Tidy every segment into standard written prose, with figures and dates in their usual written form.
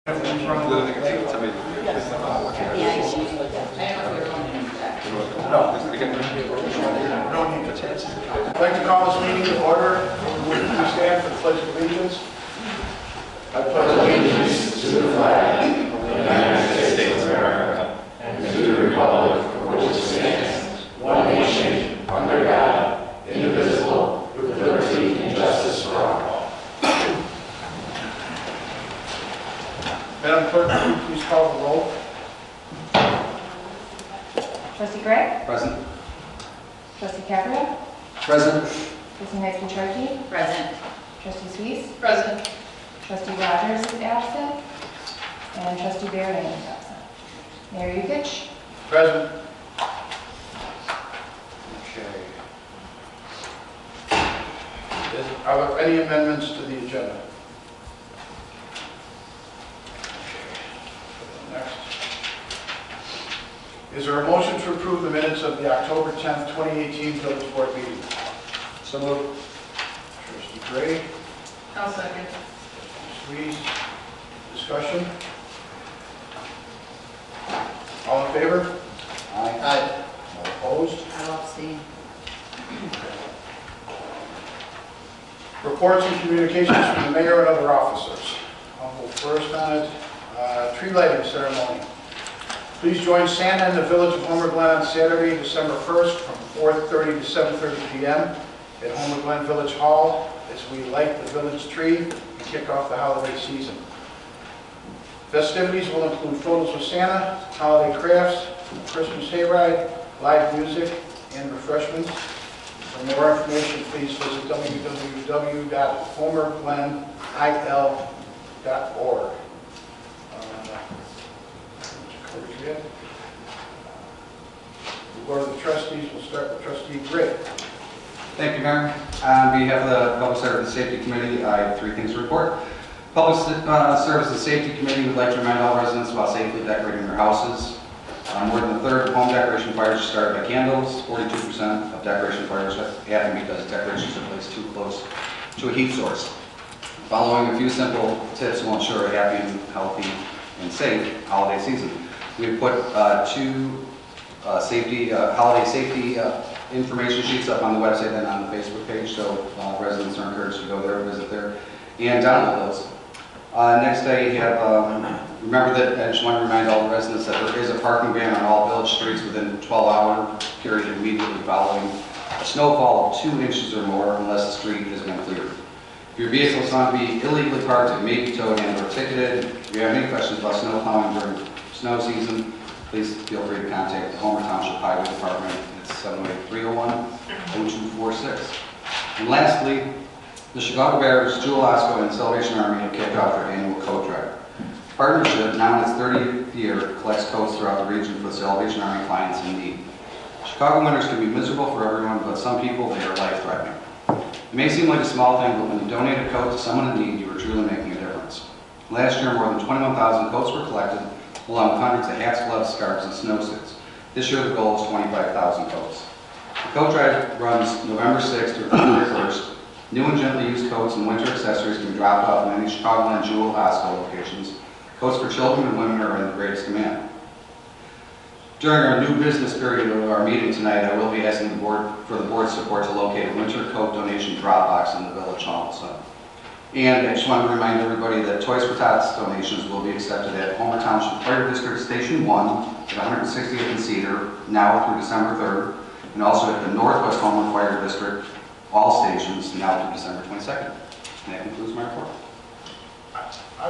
I'd like to call this meeting to order. Would you stand for the Pledge of Allegiance? I pledge allegiance to the flag of the United States of America and to the republic for which it stands, one nation, under God, indivisible, with liberty and justice for all. Madam Clerk, will you please call the roll? Trustee Gray? Present. Trustee Caprio? Present. Trustee Heisman-Charkey? Present. Trustee Suisse? Present. Trustee Rogers is absent. And Trustee Barron is absent. Mayor Yukich? Present. Okay. Are there any amendments to the agenda? Next. Is there a motion to approve the minutes of the October 10th, 2018 Village Board meeting? So moved. Trustee Gray, I'll second. Suisse. Discussion? All in favor? Aye. All opposed? I'll abstain. Reports and communications from the mayor and other officers. I'll go first on it. Tree lighting ceremony. Please join Santa in the village of Homer Glen on Saturday, December 1st from 4:30 to 7:30 p.m. at Homer Glen Village Hall as we light the village tree and kick off the holiday season. Festivities will include photos with Santa, holiday crafts, Christmas hayride, live music, and refreshments. For more information, please visit www.homerglenil.org. The Board of the Trustees will start with Trustee Gray. Thank you, Mayor. On behalf of the Public Service and Safety Committee, I have three things to report. Public Service and Safety Committee would like to remind all residents about safely decorating their houses. More than a third of home decoration fires are started by candles. 42% of decoration fires happen because decorations are placed too close to a heat source. Following a few simple tips will ensure a happy and healthy and safe holiday season. We've put two holiday safety information sheets up on the website and on the Facebook page, so residents are encouraged to go there, visit there, and download those. Next, I have, remember that I just want to remind all the residents that there is a parking ban on all village streets within a 12-hour period immediately following a snowfall of 2 inches or more unless the street has been cleared. If your vehicle is found to be illegally parked, it may be towed and or ticketed. If you have any questions about snow plowing during snow season, please feel free to contact the Homer Township Highway Department. It's 708-301-0246. And lastly, the Chicago Bears, Jewel Osco, and Salvation Army have kicked off their annual coat drive. Partnership, now in its 30th year, collects coats throughout the region for the Salvation Army clients in need. Chicago winters can be miserable for everyone, but some people, they are life-threatening. It may seem like a small thing, but when you donate a coat to someone in need, you are truly making a difference. Last year, more than 21,000 coats were collected, along with hundreds of hats, gloves, scarves, and snowsuits. This year, the goal is 25,000 coats. The coat drive runs November 6th through February 1st. New and gently used coats and winter accessories can be dropped off in any Chicago and Jewel Osco locations. Coats for children and women are in the greatest demand. During our new business period of our meeting tonight, I will be asking the board for the board's support to locate a winter coat donation drop box in the Village Hall. And I just want to remind everybody that Toys for Tots donations will be accepted at Homer Township Fire District Station 1 at 160th and Cedar, now through December 3rd, and also at the Northwest Homer Fire District, all stations, now through December 22nd. And that concludes my report. I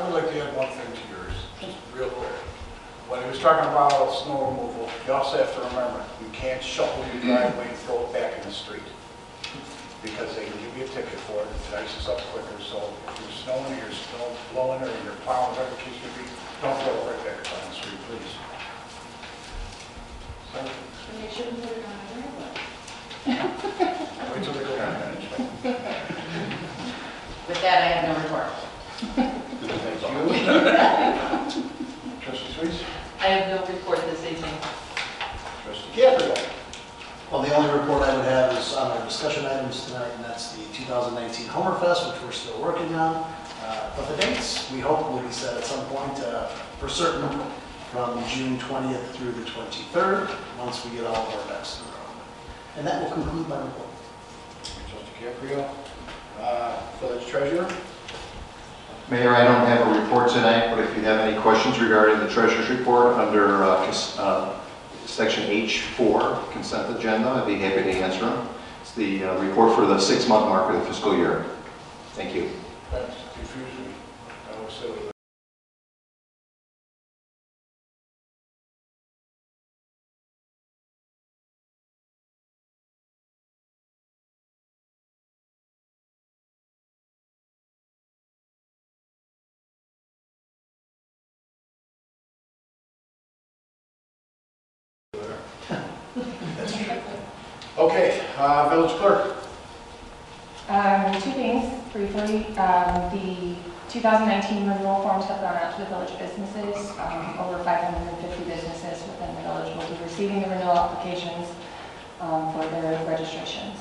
would like to add one thing to yours, just real quick. When he was talking about snow removal, you also have to remember, you can't shovel your driveway and throw it back in the street, because they can give you a ticket for it. It ices up quicker. So if you're snowing or you're snow blowing or you're plowing, whatever the case may be, don't throw it right back on the street, please. So, They shouldn't put it on a driveway. wait till they go down and With that, I have no report. Thank you. Trustee Suisse? I have no report this evening. Trustee Caprio? Well, the only report I would have is on our discussion items tonight, and that's the 2019 Homer Fest, which we're still working on. But the dates, we hope will be set at some point for certain from June 20th through the 23rd, once we get all of our ducks in a row. And that will conclude my report. Trustee Caprio. Village treasurer. Mayor, I don't have a report tonight, but if you have any questions regarding the treasurer's report under section H4, consent agenda, I'd be happy to answer them. It's the report for the 6-month mark of the fiscal year. Thank you. That confused me. I was silly. Okay, village clerk. Two things, briefly. The 2019 renewal forms have gone out to the village businesses. Over 550 businesses within the village will be receiving the renewal applications for their registrations.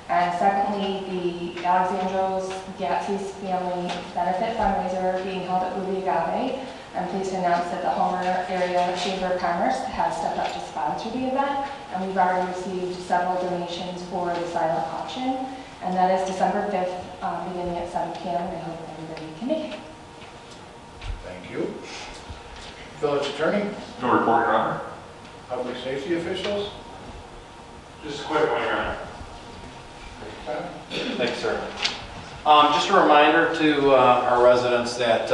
And secondly, the Alexandros Gatsis Family Benefit Fundraiser being held at Uli Agave. I'm pleased to announce that the Homer Area Chamber of Commerce has stepped up to sponsor the event, and we've already received several donations for the silent auction, and that is December 5th, beginning at 7 p.m. I hope everybody can make it. Thank you. Village attorney. No report, Your Honor. Public safety officials. Just a quick one, Your Honor. Thanks, sir. Just a reminder to our residents that,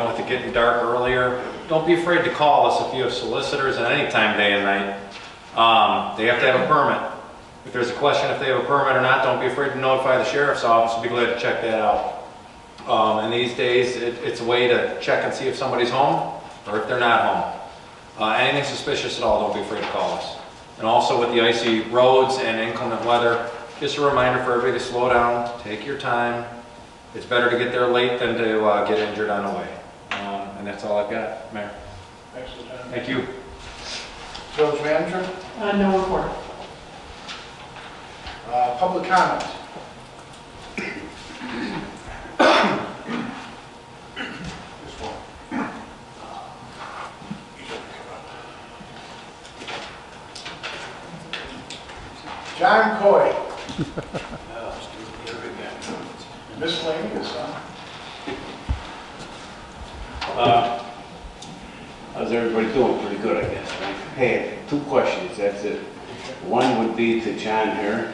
with it getting dark earlier, don't be afraid to call us if you have solicitors at any time, day and night. They have to have a permit. If there's a question if they have a permit or not, don't be afraid to notify the sheriff's office. We'll be glad to check that out. And these days, it's a way to check and see if somebody's home or if they're not home. Anything suspicious at all, don't be afraid to call us. And also with the icy roads and inclement weather, just a reminder for everybody to slow down, take your time. It's better to get there late than to get injured on the way. And that's all I've got, Mayor. Excellent. Thank you. Village manager. No report. Public comment. This one. John Coy. Miscellaneous, huh? How's everybody doing? Pretty good, I guess, right? Hey, 2 questions, that's it. One would be to John here.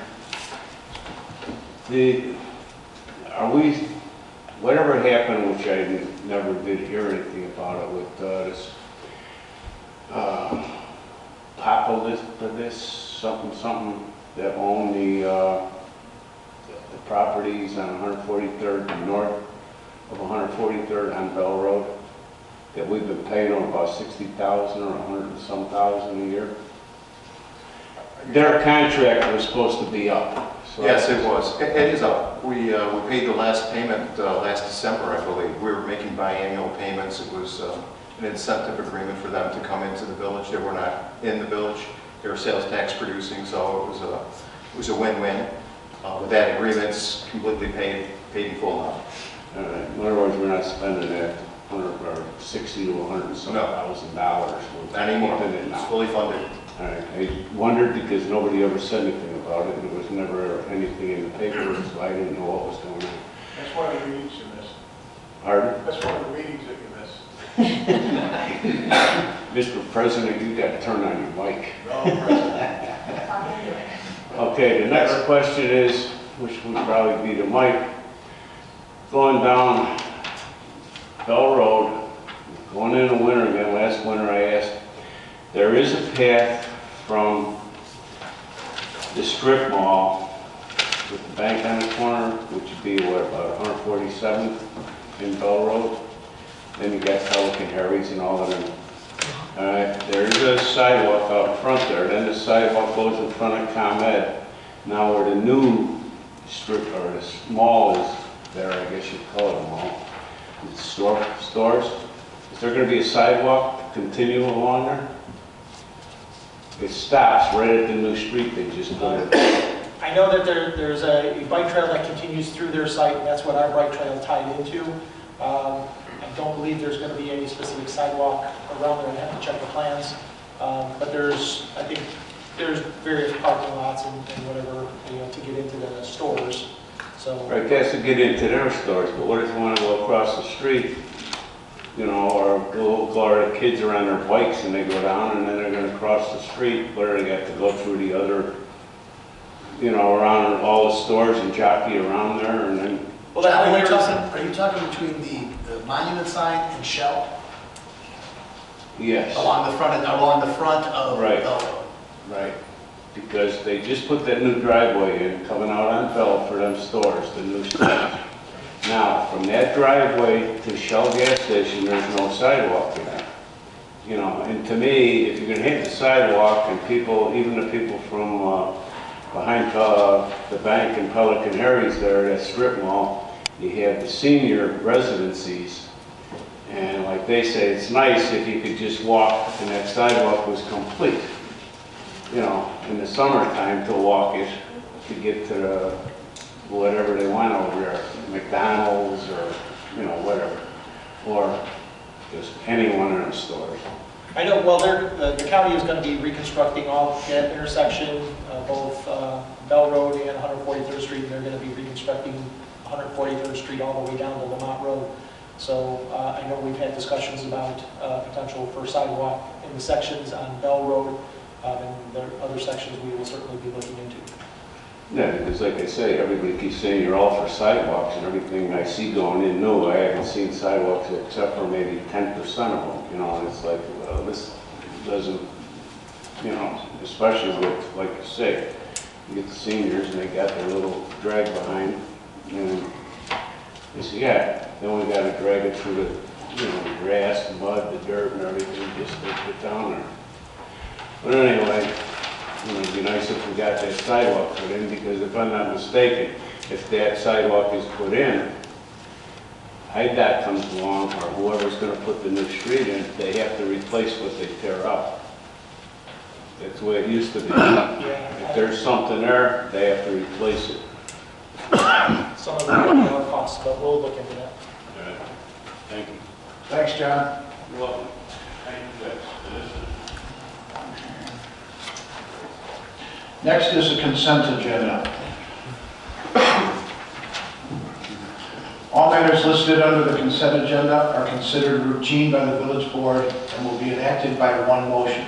Whatever happened, which I never did hear anything about it, with this something that owned the properties on 143rd, north of 143rd on Bell Road, that we've been paying them about $60,000 or 100 and some thousand a year. Their contract was supposed to be up. So Yes, it was. It is up. We paid the last payment last December, I believe. We were making biannual payments. It was an incentive agreement for them to come into the village. They were not in the village. They were sales tax producing, so it was a win-win. With that agreement, it's completely paid in full now. in other words, we're not spending that 100 or 60 to 100 and some $1,000. Not anymore. It's fully funded. All right. I wondered because nobody ever said anything about it, and there was never anything in the paper, so I didn't know what was going on. That's one of the meetings you missed. Pardon? That's one of the meetings that you missed. Mr. President, you got to turn on your mic. No, President. Okay, the next question is, which would probably be to Mike, going down Bell Road, going in the winter again. Last winter I asked, there is a path from the strip mall with the bank on the corner, which would be what, about 147th in Bell Road. Then you got Pelican Harry's and all of them. There's a sidewalk out front there. Then the sidewalk goes in front of ComEd. Now where the new strip or the mall is there, I guess you'd call it a mall. The stores. Is there going to be a sidewalk to continue along there? It stops right at the new street they just put in. I know that there's a bike trail that continues through their site, and that's what our bike trail tied into. I don't believe there's going to be any specific sidewalk around there. I have to check the plans. But I think there's various parking lots and whatever, to get into the stores. So, Right, that's to get into their stores, but what if you want to go across the street, or the kids are on their bikes and they go down and then they're going to cross the street, where they got to go through the other, around all the stores and jockey around there and then... well, are you talking between the monument sign and Shell? Yes. Along the front of Right. Bell Road? Right, because they just put that new driveway in, coming out on Bell for them stores, the new stores. Now, from that driveway to Shell gas station, there's no sidewalk there. And to me, if you're gonna hit the sidewalk and people, even the people from behind the bank in Pelican Harry's there, that strip mall, you have the senior residencies. And like they say, it's nice if you could just walk and that sidewalk was complete. In the summertime to walk it, to get to the, whatever they want over there, McDonald's or, whatever, or just any one of the stores. I know, well, the county is going to be reconstructing all that intersection, both Bell Road and 143rd Street, and they're going to be reconstructing 143rd Street all the way down to Lamont Road. So I know we've had discussions about potential for sidewalk in the sections on Bell Road, and there are other sections we will certainly be looking into. Yeah, because like I say, everybody keeps saying you're all for sidewalks and everything I see going in new. I haven't seen sidewalks except for maybe 10% of them. It's like, well, this doesn't, especially with, like you say, you get the seniors and they got their little drag behind, and they say, yeah, then we got to drag it through the grass, the mud, the dirt and everything just to get down there. But anyway, it'd be nice if we got that sidewalk put in, because if I'm not mistaken, if that sidewalk is put in, IDOT comes along, or whoever's going to put the new street in, they have to replace what they tear up. That's the way it used to be. If there's something there, they have to replace it. Some of them have more costs, but we'll look into that. All right. Thank you. Thanks, John. You're welcome. Thank you. Next is the consent agenda. All matters listed under the consent agenda are considered routine by the village board and will be enacted by one motion.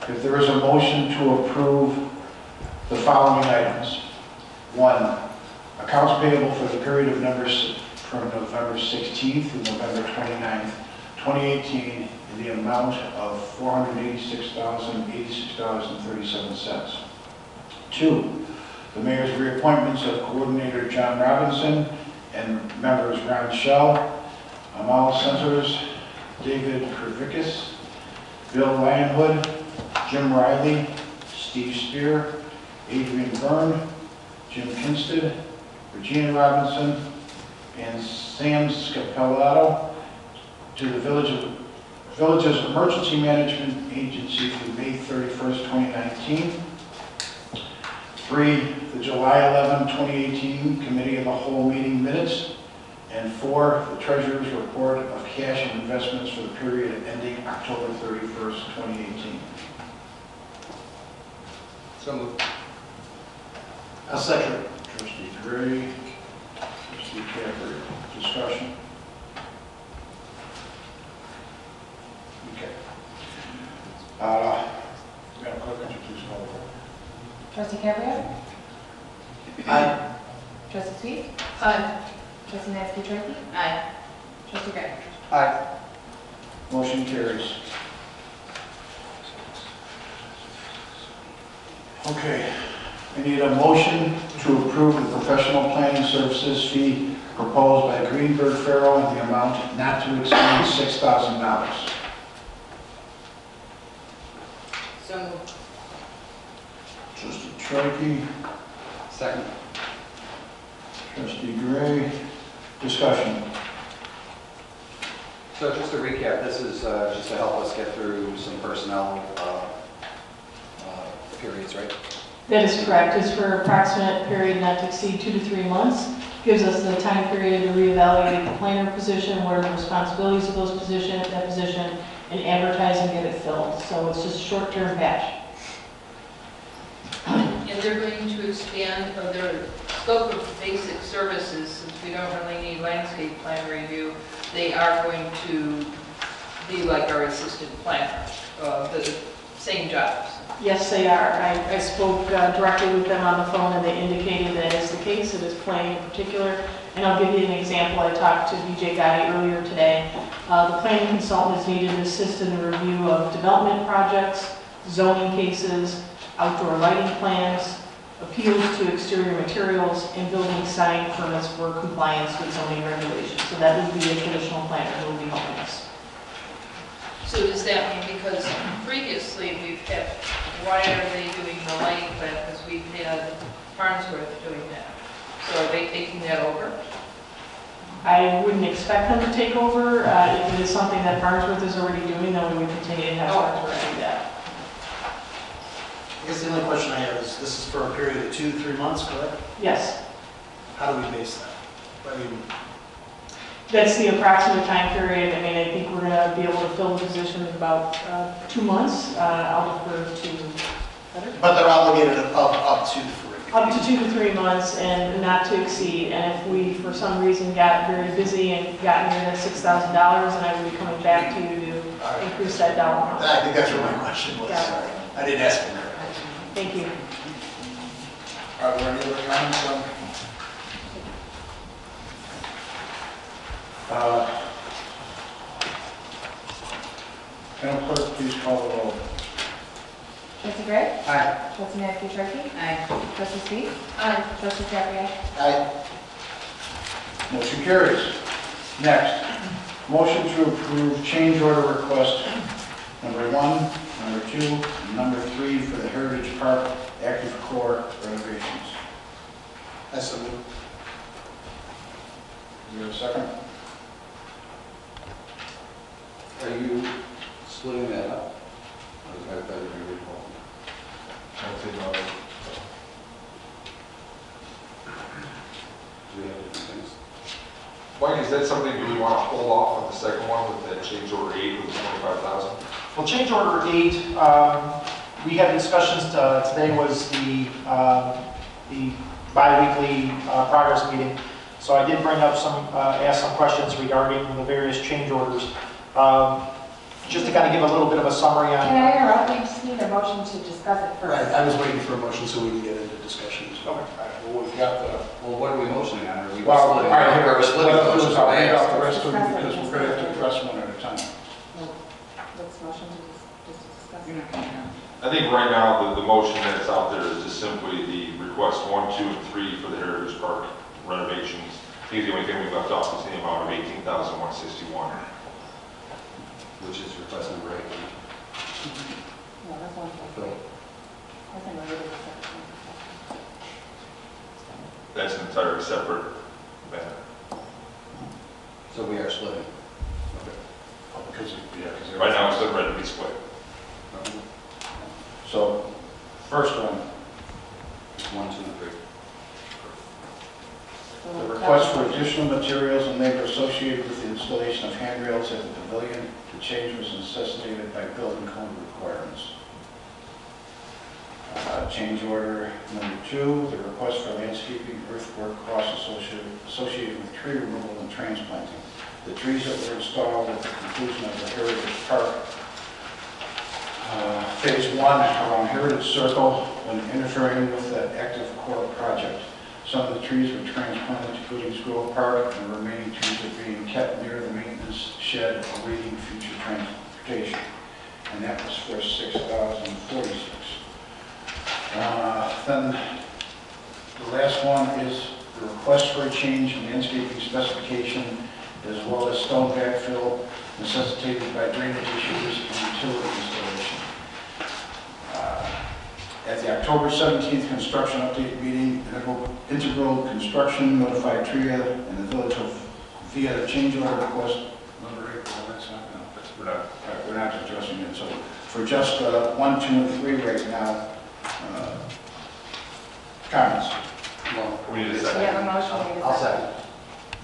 If there is a motion to approve the following items. 1, accounts payable for the period of from November 16th to November 29th, 2018 in the amount of $486,086.37. 2, the mayor's reappointments of Coordinator John Robinson and members Ron Schell, Amal Centers, David Kervikis, Bill Lionwood, Jim Riley, Steve Spear, Adrian Byrne, Jim Kinstead, Regina Robinson, and Sam Scapellato to the Village's Emergency Management Agency through May 31st, 2019. 3, the July 11, 2018 Committee of the Whole meeting minutes. And 4, the Treasurer's report of cash and investments for the period ending October 31st, 2018. So moved. I'll second. Trustee Gray, Trustee Capper, discussion? Okay. Madam Clerk, would you please call the roll? Trustee Cabrio? Aye. Trustee Sweet? Aye. Trustee Nasty-Tracy? Aye. Trustee Gray? Aye. Motion carries. Okay, I need a motion to approve the professional planning services fee proposed by Greenberg Farrell in the amount not to exceed $6,000. So moved. Trustee Trikey, Second. Trustee Gray, discussion. So just to recap, this is just to help us get through some personnel periods, right? That is correct. It's for approximate period not to exceed 2 to 3 months. gives us the time period to reevaluate the planner position, what are the responsibilities of that position, and advertise and get it filled. So it's just a short-term patch. And they're going to expand their scope of basic services, since we don't really need landscape plan review. They are going to be like our assistant planner, the same jobs. Yes, they are. I spoke directly with them on the phone, and they indicated that is the case. It is planning in particular. And I'll give you an example. I talked to BJ Gotti earlier today. The planning consultant is needed to assist in the review of development projects, zoning cases, outdoor lighting plans, appeals to exterior materials, and building sign permits for compliance with zoning regulations. So that would be a traditional planner who will be helping us. So does that mean, because previously we've had, why are they doing the lighting plan? Because we've had Farnsworth doing that. So are they taking that over? I wouldn't expect them to take over. If it is something that Farnsworth is already doing, then we would continue to have Farnsworth do that. I guess the only question I have is, this is for a period of 2 to 3 months, correct? Yes, How do we base that? I mean, that's the approximate time period. I mean, I think we're going to be able to fill the position in about 2 months. I'll defer to Heather. but they're obligated up to 3. Up to 2 to 3 months and not to exceed. And if we, for some reason, got very busy and got near that $6,000, then I would be coming back to you to increase that dollar amount. I think that's what my question was. Yeah. Sorry. I didn't ask for that. Thank you. Are there any other comments on? Madam Clerk, please call the roll. Trustee Gray? Aye. Trustee Matthew Trustee? Aye. Trustee Speed? Aye. Trustee Gabrielle? Aye. Motion carries. Next, motion to approve change order request number 1, number 2, and number 3 for the Heritage Park active core renovations. I so move. Is there a second? Are you splitting that up? I thought you were going to recall. Do we have different things? Mike, is that something we want to hold off on the second one with that change order 8 with the 25,000? Well, change order 8, we had discussions, today was the bi-weekly progress meeting. So I did bring up ask some questions regarding the various change orders. Just to kind of give a little bit of a summary on. Can I interrupt? We just need a motion to discuss it first. I was waiting for a motion so we can get into discussions. Okay. All right, well, we've got the, Well, what are we motioning on? Are we well, all splitting? right, here, We're splitting what I'll do motions. is I'll read Yes. out the rest of them because we're going to have to address one at a time. Let's motion to just discuss. I think right now the motion that's out there is just simply the request 1, 2, and 3 for the Heritage Park renovations. I think the only thing we left off is the amount of $18,161. Which is request number 8. No, that's one thing. That's another separate. That's an entirely separate matter. So we are splitting. Oh, because, because Right now it's still ready to be split. Okay. So, first one, 1, 2, and 3. the request for additional materials and labor associated with the installation of handrails at the pavilion. The change was necessitated by building code requirements. Change order number 2, the request for landscaping earthwork costs associated with tree removal and transplanting. The trees that were installed at the conclusion of the Heritage Park Phase 1 around Heritage Circle when interfering with the active core project. Some of the trees were transplanted to Goodings Grove Park, and the remaining trees are being kept near the maintenance shed awaiting future transportation. And that was for $6,046. Then the last one is the request for a change in landscaping specification as well as stone backfill necessitated by drainage issues and utility installation. At the October 17th construction update meeting, Integral Construction notified TRIA and the village via the change order request number 8. Well, that's not, no, we're not addressing it. So for just 1, 2, and 3 right now, comments. Well, We need a We second. have a motion, we need a I'll second. second.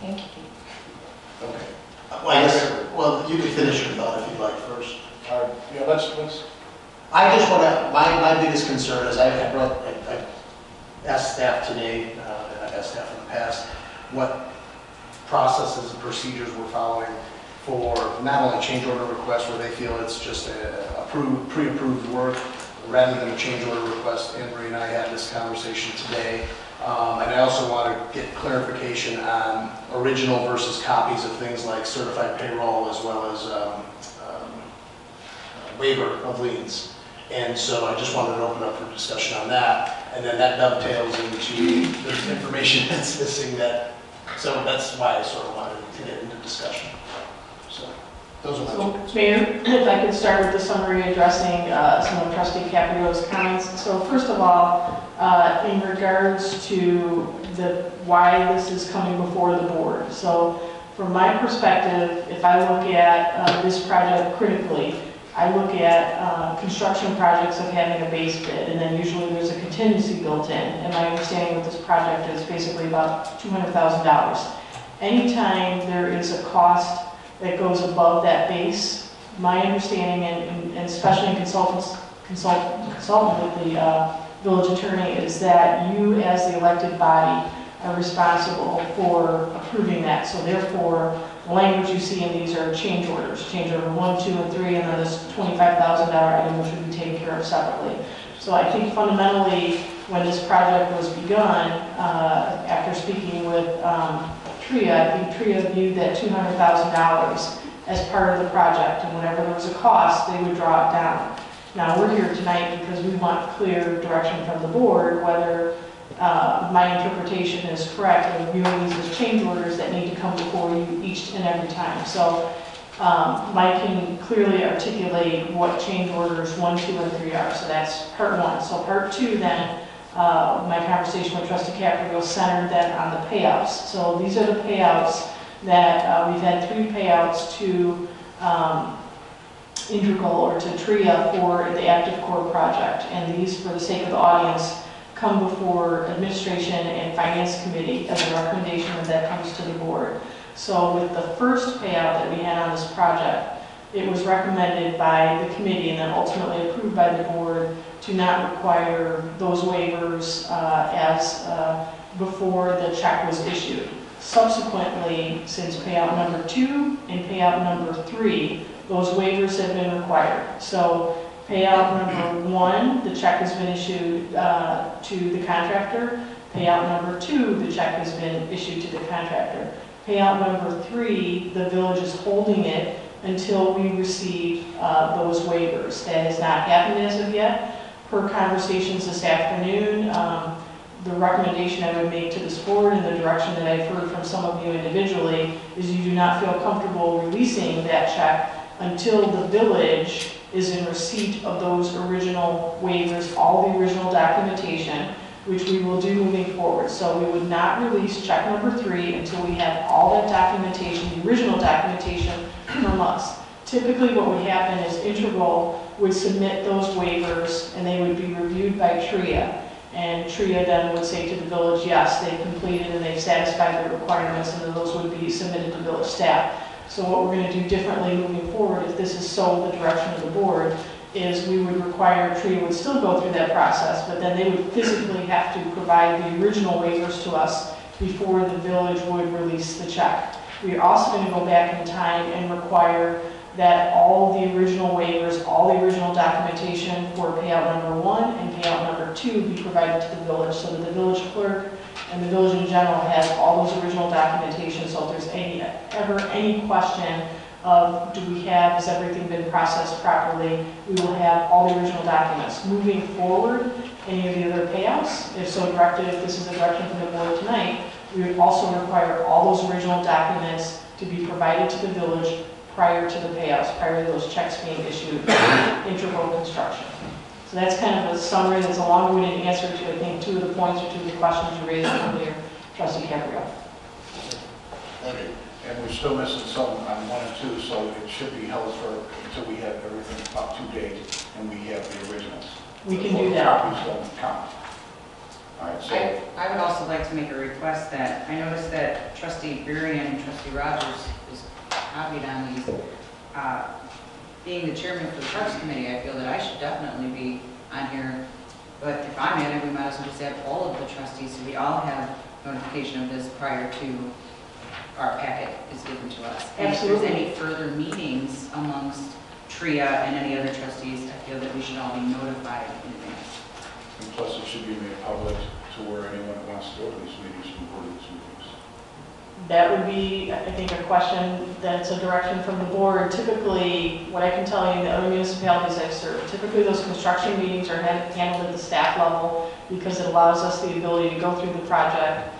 Thank you. Okay. Well, I guess, well, you can finish your thought if you'd like first. All right, yeah, let's, I just want to, my biggest concern is I asked staff today, and I've asked staff in the past, what processes and procedures we're following for not only change order requests where they feel it's just pre-approved work, rather than a change order request. Anne Marie and I had this conversation today. And I also want to get clarification on original versus copies of things like certified payroll as well as waiver of liens. And so I just wanted to open up for discussion on that. And then that dovetails into there's information that's missing that, so that's why I sort of wanted to get into discussion. So those are my two. So, Mayor, if I could start with the summary addressing some of Trustee Caprio's comments. So first of all, in regards to why this is coming before the board. So from my perspective, if I look at this project critically, I look at construction projects of having a base bid, and then usually there's a contingency built in. And my understanding with this project is basically about $200,000. Anytime there is a cost that goes above that base, my understanding, and especially in consulting with the village attorney, is that you as the elected body are responsible for approving that. So therefore, the language you see in these are change orders. Change order 1, 2, and 3, and then this $25,000 item which would be taken care of separately. So I think fundamentally, when this project was begun, after speaking with TRIA, I think TRIA viewed that $200,000 as part of the project, and whenever there was a cost, they would draw it down. Now, we're here tonight because we want clear direction from the board whether my interpretation is correct and viewing these as change orders that need to come before you each and every time. So Mike can clearly articulate what change orders 1, 2, and 3 are. So that's part 1. So part 2 then, my conversation with Trustee Caprio centered then on the payouts. So these are the payouts that we've had 3 payouts to Integral or to TRIA for the Active Core project. And these, for the sake of the audience, come before Administration and Finance Committee as a recommendation that comes to the board. So with the first payout that we had on this project, it was recommended by the committee and then ultimately approved by the board to not require those waivers as before the check was issued. Subsequently, since payout number 2 and payout number 3, those waivers have been required. So payout number 1, the check has been issued to the contractor. Payout number 2, the check has been issued to the contractor. Payout number 3, the village is holding it until we receive those waivers. That has not happened as of yet. Per conversations this afternoon, the recommendation I would make to this board and the direction that I've heard from some of you individually is you do not feel comfortable releasing that check until the village is in receipt of those original waivers, all the original documentation, which we will do moving forward. So we would not release check number 3 until we have all that documentation, the original documentation from us. Typically what would happen is Integral would submit those waivers and they would be reviewed by TRIA. And TRIA then would say to the village, yes, they've completed and they've satisfied the requirements, and then those would be submitted to village staff. So what we're going to do differently moving forward, if this is so the direction of the board, is we would require TRIA would still go through that process, but then they would physically have to provide the original waivers to us before the village would release the check. We are also going to go back in time and require that all the original waivers, all the original documentation for payout number 1 and payout number 2 be provided to the village, so that the village clerk and the village in general has all those original documentation. So if there's ever any question of do we have, has everything been processed properly, we will have all the original documents. Moving forward, any of the other payouts, if so directed, if this is a direction from the board tonight, we would also require all those original documents to be provided to the village prior to the payouts, prior to those checks being issued, Integral construction. So that's kind of a summary. That's a long-winded answer to, I think, 2 of the points or 2 of the questions you raised earlier, Trustee Caprio. Thank you. and we're still missing some on 1 and 2, so it should be held for, until we have everything up to date and we have the originals. We can The do that. photocopies don't count. All right, so I would also like to make a request that, I noticed that trustee Burien and trustee Rogers is copied on these. Being the chairman for the Parks Committee, I feel that I should definitely be on here. But if I'm in it, we might as well just have all of the trustees, so we all have notification of this prior to our packet is given to us. And if Absolutely. there's any further meetings amongst TRIA and any other trustees, I feel that we should all be notified in advance. And plus, it should be made public to where anyone who wants to go to these meetings can go to these meetings. That would be, I think, a question that's a direction from the board. Typically, what I can tell you in the other municipalities I've served, typically those construction meetings are handled at the staff level because it allows us the ability to go through the project.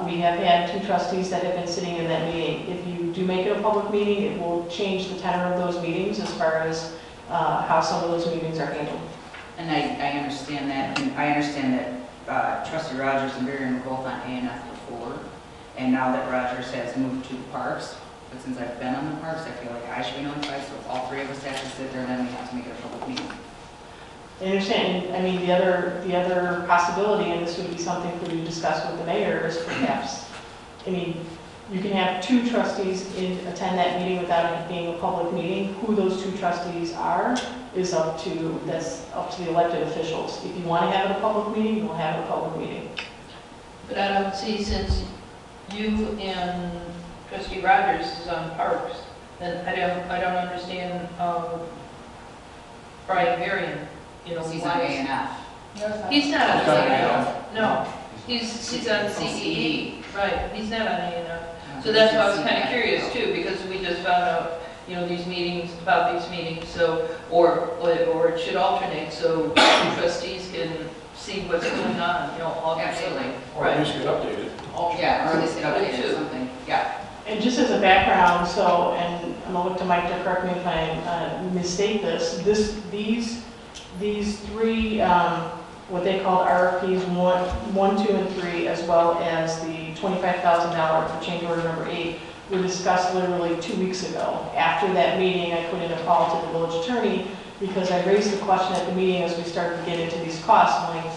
We have had 2 trustees that have been sitting in that meeting. If you do make it a public meeting, it will change the tenor of those meetings as far as how some of those meetings are handled. And I understand that, and I understand that trustee Rogers and Burien were both on A&F before. And now that Rogers has moved to the parks, but since I've been on the parks, I feel like I should be notified, so if all 3 of us have to sit there, then we have to make it a public meeting. I understand, I mean, the other possibility, and this would be something for you to discuss with the mayor, is perhaps, I mean, you can have 2 trustees attend that meeting without it being a public meeting. Who those 2 trustees are is that's up to the elected officials. If you want to have it a public meeting, we'll have it a public meeting. But I don't see, since you and trustee Rogers is on parks, then I don't understand, Brian Varian, you know, He's why on is- A&F. He's not on He's on A&F. No, he's on From CEE, right, he's not on A&F. So that's why I was kind of curious too, because we just found out, you know, these meetings, about these meetings, so, or it should alternate, so trustees can see what's going on, you know, alternate. Absolutely. Or at Right. least get updated. Yeah, or at least get Me updated too. or something, yeah. And just as a background, so, and I'm gonna look to Mike to correct me if I misstate this, these 3, what they called RFPs, 1, 2, and 3, as well as the $25,000 for change order number 8, were discussed literally 2 weeks ago. After that meeting, I put in a call to the village attorney because I raised the question at the meeting as we started to get into these costs. I'm like,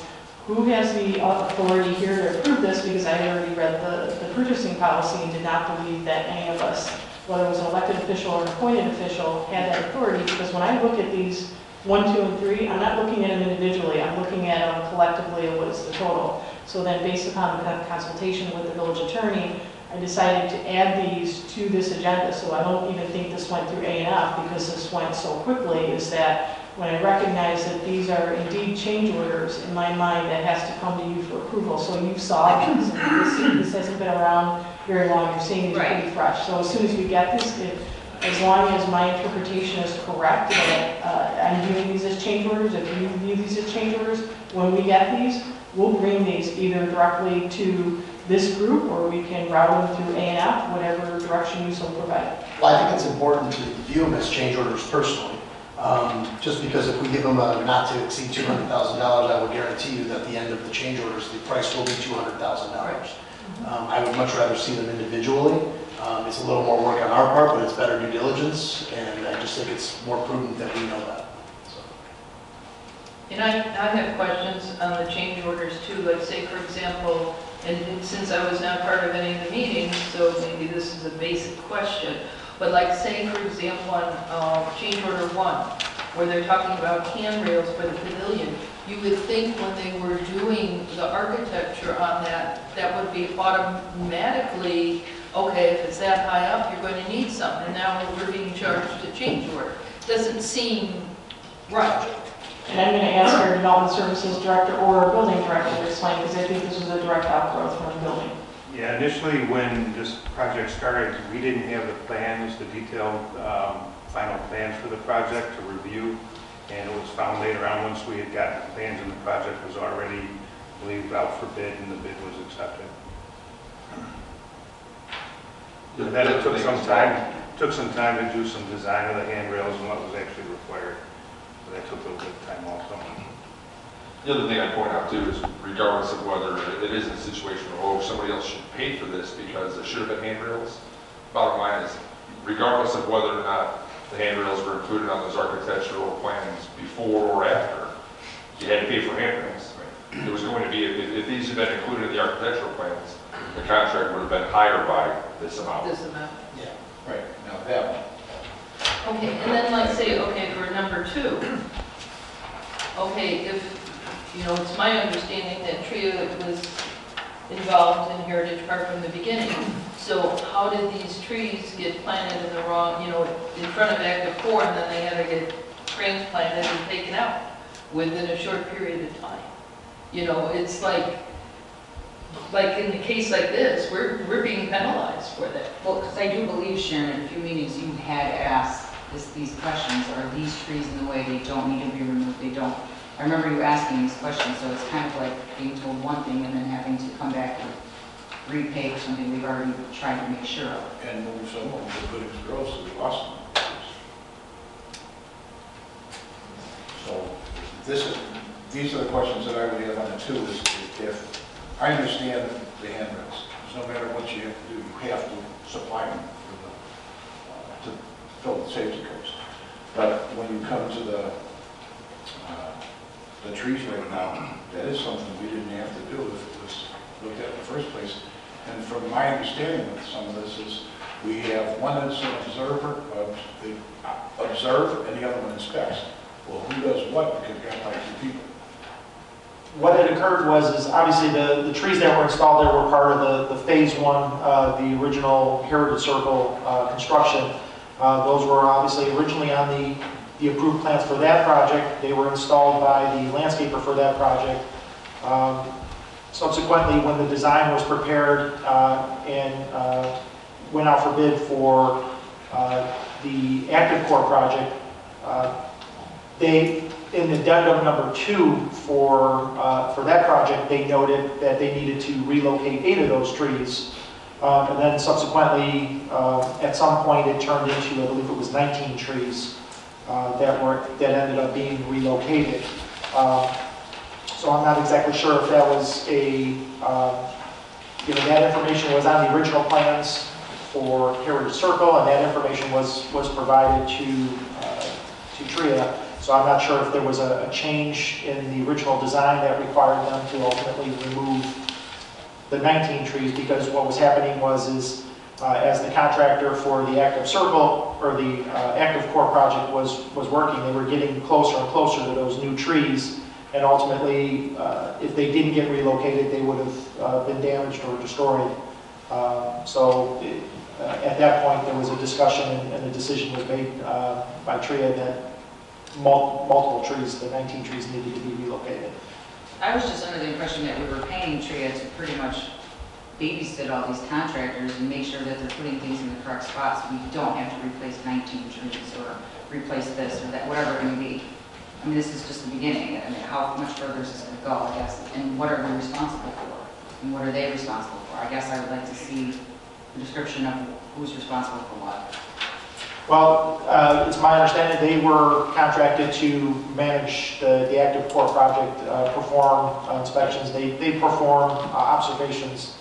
who has the authority here to approve this? Because I had already read the purchasing policy and did not believe that any of us, whether it was an elected official or an appointed official, had that authority. Because when I look at these 1, 2, and 3, I'm not looking at them individually. I'm looking at them collectively of what is the total. So then based upon the consultation with the village attorney, I decided to add these to this agenda. So I don't even think this went through A&F because this went so quickly, is that when I recognize that these are indeed change orders, in my mind, that has to come to you for approval. So you saw these, this hasn't been around very long, you're seeing these pretty fresh. So as soon as we get this, as long as my interpretation is correct, that I'm viewing these as change orders, if you view these as change orders, when we get these, we'll bring these either directly to this group, or we can route them through A&F, whatever direction you so provide. Well, I think it's important to view them as change orders personally. Just because if we give them a not to exceed $200,000, I will guarantee you that at the end of the change orders, the price will be $200,000. I would much rather see them individually. It's a little more work on our part, but it's better due diligence, and I just think it's more prudent that we know that. So. And I have questions on the change orders too, like say, for example, and since I was not part of any of the meetings, so maybe this is a basic question, but like say, for example, on change order 1, where they're talking about handrails for the pavilion, you would think when they were doing the architecture on that, that would be automatically, okay, if it's that high up, you're going to need something, and now we're being charged a change order. Doesn't seem right. And I'm going to ask our development services director or our building director to explain, because I think this was a direct outgrowth from the building. Yeah, initially when this project started, we didn't have the plans, the detailed final plans for the project to review. And it was found later on, once we had gotten the plans and the project was already, I believe, out for bid and the bid was accepted. And then it took some time to do some design of the handrails and what was actually required. So that took a little bit of time also. The other thing I point out too is regardless of whether it is a situation where, oh, somebody else should pay for this because there should have been handrails, bottom line is, regardless of whether or not the handrails were included on those architectural plans before or after, you had to pay for handrails. it was going to be, if these had been included in the architectural plans, the contract would have been higher by this amount. This amount. Yeah, right, now that one. Okay, and then let's say, okay, for number 2, okay, if, you know, it's my understanding that TRIA was involved in Heritage Park from the beginning. So how did these trees get planted in the wrong, you know, in front of active core, and then they had to get transplanted and taken out within a short period of time? You know, it's like in the case like this, we're being penalized for that. Well, because I do believe, Sharon, in a few meetings you had asked these questions, are these trees in the way, they don't need to be removed, they don't. I remember you asking these questions, so it's kind of like being told one thing and then having to come back and repay for something we've already tried to make sure of. And move some of them to put it gross, so we lost them. So these are the questions that I would have on the 2 is if, I understand the handrails. No matter what you have to do, you have to supply them for to fill the safety codes. But when you come to the trees right now, that is something we didn't have to do if it was looked at in the first place. And from my understanding of some of this is we have one that's an observer, they observe, and the other one inspects. Well, who does what? Because you got like 2 people. What had occurred was obviously the trees that were installed there were part of the phase 1, the original Heritage Circle construction. Those were obviously originally on the approved plans for that project. They were installed by the landscaper for that project. Subsequently, when the design was prepared and went out for bid for the active core project, they, in addendum number 2 for that project, they noted that they needed to relocate 8 of those trees. And then subsequently, at some point, it turned into, I believe it was 19 trees that ended up being relocated. So I'm not exactly sure if that was that information was on the original plans for Heritage Circle, and that information was provided to TRIA. So I'm not sure if there was a change in the original design that required them to ultimately remove the 19 trees, because what was happening was as the contractor for the active circle or the active core project was working, they were getting closer and closer to those new trees, and ultimately if they didn't get relocated, they would have been damaged or destroyed. At that point there was a discussion and a decision was made by TRIA that multiple trees, the 19 trees, needed to be relocated. I was just under the impression that we were paying TRIA to pretty much babysit all these contractors and make sure that they're putting things in the correct spots. We don't have to replace 19 trees or replace this or that, whatever it may be. I mean, this is just the beginning. I mean, how much further is this going to go, I guess? And what are we responsible for? And what are they responsible for? I guess I would like to see the description of who's responsible for what. Well, it's my understanding they were contracted to manage the active core project, perform inspections. They perform observations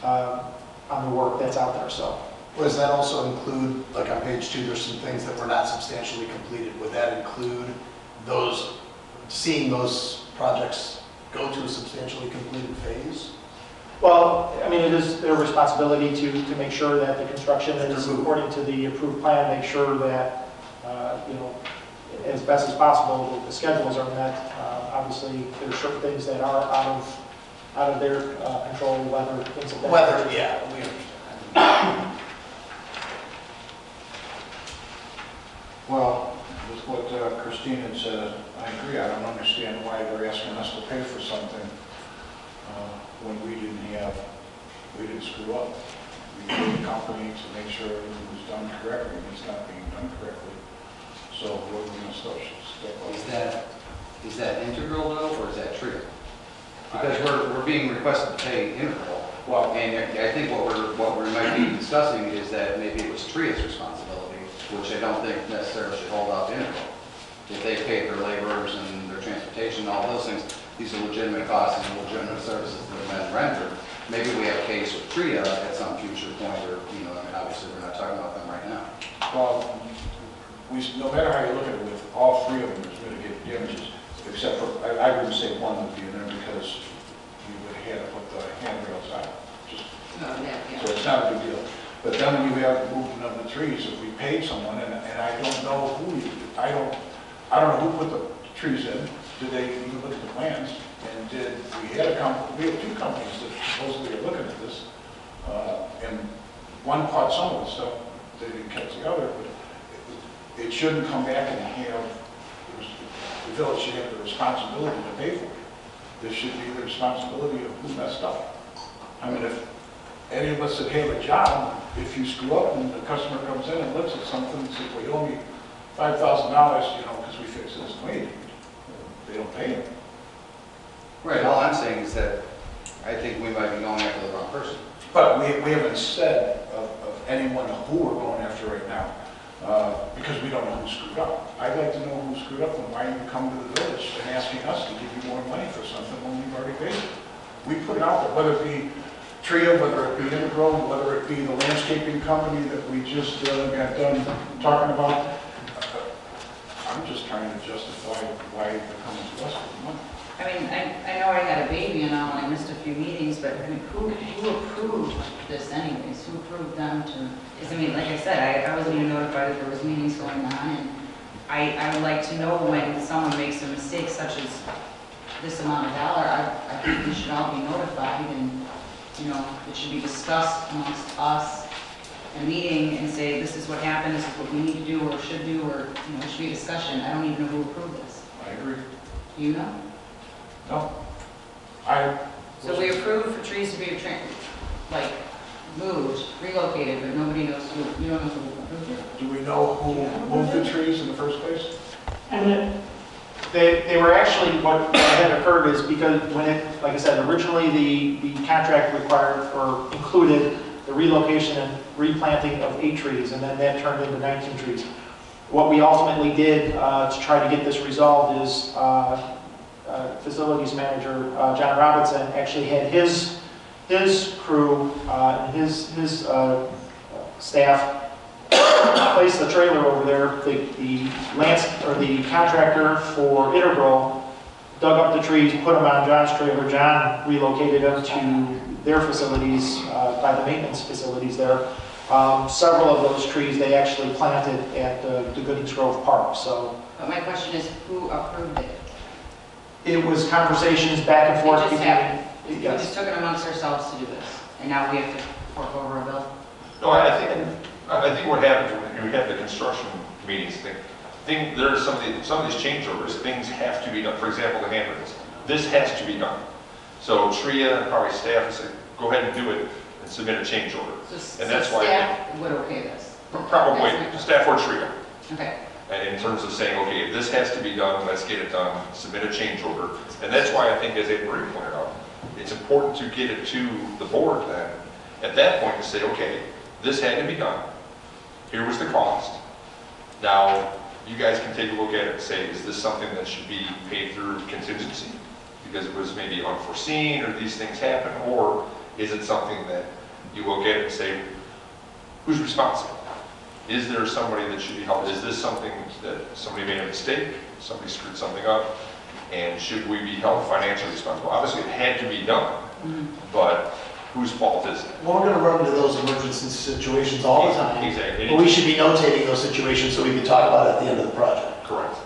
on the work that's out there. So, does that also include, like on page 2, there's some things that were not substantially completed. Would that include seeing those projects go to a substantially completed phase? well, I mean, it is their responsibility to make sure that the construction is according to the approved plan, make sure that, as best as possible, the schedules are met. Obviously, there are certain things that are out of their control, weather, things like that. Weather, yeah, we understand. Well, with what Christine had said, I agree. I don't understand why they're asking us to pay for something when we didn't screw up. We paid the company to make sure everything was done correctly, and it's not being done correctly. So what are we going to step up? Is that integral though, or is that TRIA? Because we're being requested to pay integral. Well, And I think what we might be discussing is that maybe it was TRIA's responsibility, which I don't think necessarily should hold off integral. If they paid their laborers and their transportation, all those things, these are legitimate costs and legitimate services that have been rendered. Maybe we have a case with TRIA at some future point, or, I mean, obviously we're not talking about them right now. well, no matter how you look at it, with all 3 of them, there's mitigated damages, except for, I wouldn't say one would be in there because because you would have had to put the handrails on. Just Yeah. So it's not a big deal. But then when you have the movement of the trees, if we paid someone, and I don't know who, I don't know who put the trees in, did they even look at the plans? And we had two companies that supposedly are looking at this, and one caught some of the stuff, they didn't catch the other, but it shouldn't come back and have, the village should have the responsibility to pay for it. This should be the responsibility of who messed up. I mean, if any of us that have a job, if you screw up and the customer comes in and looks at something and says, well, you owe me $5,000, because we fixed this, wait, they don't pay it. Right, all I'm saying is that I think we might be going after the wrong person. But we haven't said of anyone who we're going after right now, because we don't know who screwed up. I'd like to know who screwed up and why you come to the village and asking us to give you more money for something when we've already paid it. We put it out there, whether it be Tria, whether it be Integral, whether it be the landscaping company that we just got done talking about. I'm just trying to justify why they're coming to us with money. I mean, I know I had a baby and all, and I missed a few meetings, but I mean, who approved this anyways? Who approved them to, because I mean, like I said, I wasn't even notified that there was meetings going on, and I would like to know when someone makes a mistake such as this amount of dollar, I think we should all be notified, and, you know, it should be discussed amongst us, a meeting, and say, this is what happened, this is what we need to do, or should do, or, you know, it should be a discussion. I don't even know who approved this. I agree. Do you know? No. So we approved for trees to be, like, moved, relocated, but nobody knows who, you don't know who approved it? Do we know who moved the trees in the first place? And they were actually, what had occurred is because when it, like I said, originally the contract required or included the relocation and replanting of 8 trees, and then that turned into 19 trees. What we ultimately did to try to get this resolved is facilities manager John Robinson actually had his crew and his staff place the trailer over there. The contractor for Integral dug up the trees, put them on John's trailer. John relocated them to their facilities by the maintenance facilities there. Several of those trees they actually planted at the Goodings Grove Park. So, But my question is, who approved it? it was conversations back and forth. It just happened. We Yes. just took it amongst ourselves to do this, and now we have to fork over a bill? No, I think what happens when we have the construction meetings, there are some of these changeovers, things have to be done. For example, the handrails. This has to be done. So Tria, probably staff, will say, go ahead and do it and submit a change order. So And that's why- staff would okay this? Probably, That's staff or Tria. Okay. And in terms of saying, okay, if this has to be done, let's get it done, submit a change order. And that's why I think, as Anne Marie pointed out, it's important to get it to the board then, at that point, to say, okay, this had to be done. Here was the cost. Now, you guys can take a look at it and say, is this something that should be paid through contingency? Because it was maybe unforeseen, or these things happen, or is it something that you look at it and say, who's responsible? Is there somebody that should be held? Is this something that somebody made a mistake, somebody screwed something up, and should we be held financially responsible? Obviously, it had to be done, but whose fault is it? Well, we're going to run into those emergency situations all the time. Exactly. But we should be notating those situations so we can talk about it at the end of the project. Correct.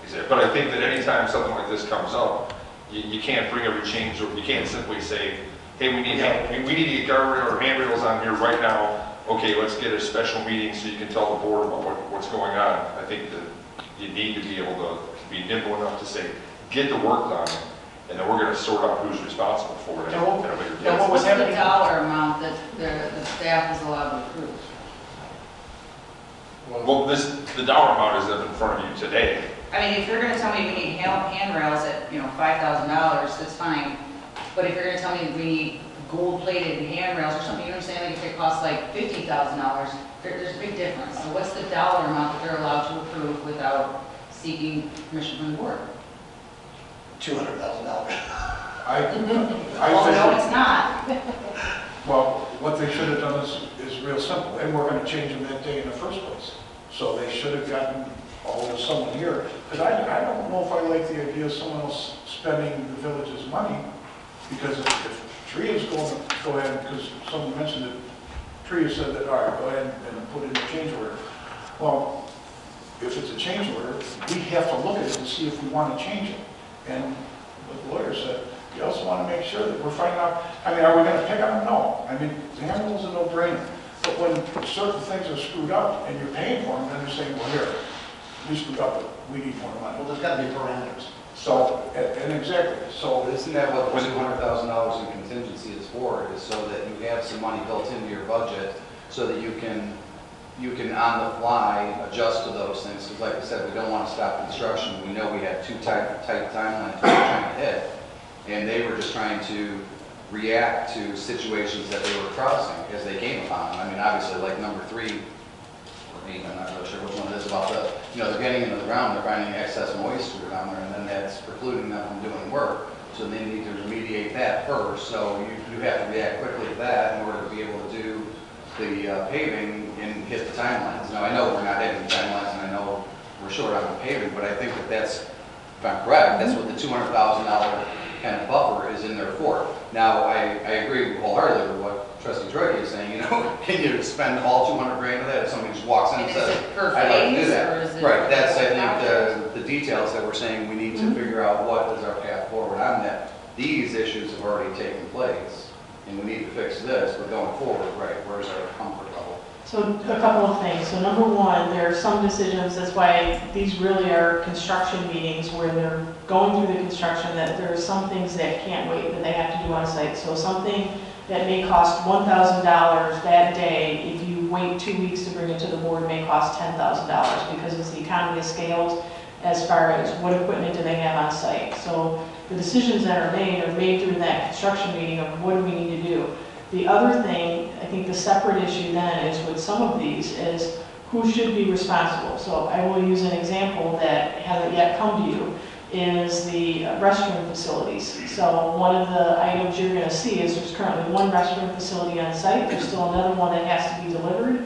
Exactly. But I think that anytime something like this comes up, you can't bring every change, or you can't simply say, hey, we need to get guardrail or handrails on here right now. Okay, let's get a special meeting so you can tell the board about what's going on. I think that you need to be able to be nimble enough to say, get the work done, and then we're going to sort out who's responsible for it. And what- at a later date. and what was What's the happening? dollar amount that the staff is allowed to approve? Well, the dollar amount is up in front of you today. I mean, if you're gonna tell me we need handrails at, you know, $5,000, that's fine. But if you're gonna tell me we need gold-plated handrails or something, you know what I'm saying? Like if it costs like $50,000, there's a big difference. So what's the dollar amount that they're allowed to approve without seeking permission from the board? $200,000. I Well, no, think, it's not. well, what they should have done is real simple, and we're going to change them that day in the first place. So they should have gotten of someone here, because I don't know if I like the idea of someone else spending the village's money Because if tree is going to go ahead, because someone mentioned that tree has said that, all right, go ahead and put in a change order. Well, if it's a change order, we have to look at it to see if we want to change it. And what the lawyer said, we also want to make sure that we're finding out, I mean, are we going to pick on them? No. I mean, the handle's a no-brainer. But when certain things are screwed up and you're paying for them, then you're saying, well, here, we screwed up, but we need more money. Well, there's got to be parameters. So, and exactly, so But isn't that what the $200,000 in contingency is for, is so that you have some money built into your budget so that you can on the fly adjust to those things? Because like I said, we don't want to stop construction. We know we had two tight timelines we were trying to hit, and they were just trying to react to situations that they were crossing as they came upon them. I mean, obviously, like number 3, or 8, I'm not really sure which one it is, about the, they're getting into the ground, they're finding excess moisture down there, and then that's precluding them from doing work. So they need to remediate that first. So you have to react quickly to that in order to be able to do the paving and hit the timelines. Now, I know we're not hitting the timelines, and I know we're short on the paving, but I think that that's, if I'm correct, that's what the $200,000 kind of buffer is in there for. Now, I agree wholeheartedly with what Trustee Troy is saying, can you spend all 200 grand of that if somebody just walks in and says, I'd like to do that? Right, that's, I think, the details that we're saying we need to figure out what is our path forward on that. These issues have already taken place, and we need to fix this, but going forward, right, where's our comfort level? So a couple of things. So number one, there are some decisions, that's why these really are construction meetings where they're going through the construction, that there are some things that can't wait that they have to do on site. So something that may cost $1,000 that day, if you wait 2 weeks to bring it to the board, may cost $10,000 because it's the economy of scales as far as what equipment do they have on site. So the decisions that are made through that construction meeting of what do we need to do. The other thing, I think the separate issue then is with some of these is who should be responsible. So I will use an example that hasn't yet come to you, is the restroom facilities. So one of the items you're going to see is there's currently one restroom facility on site. There's still another one that has to be delivered.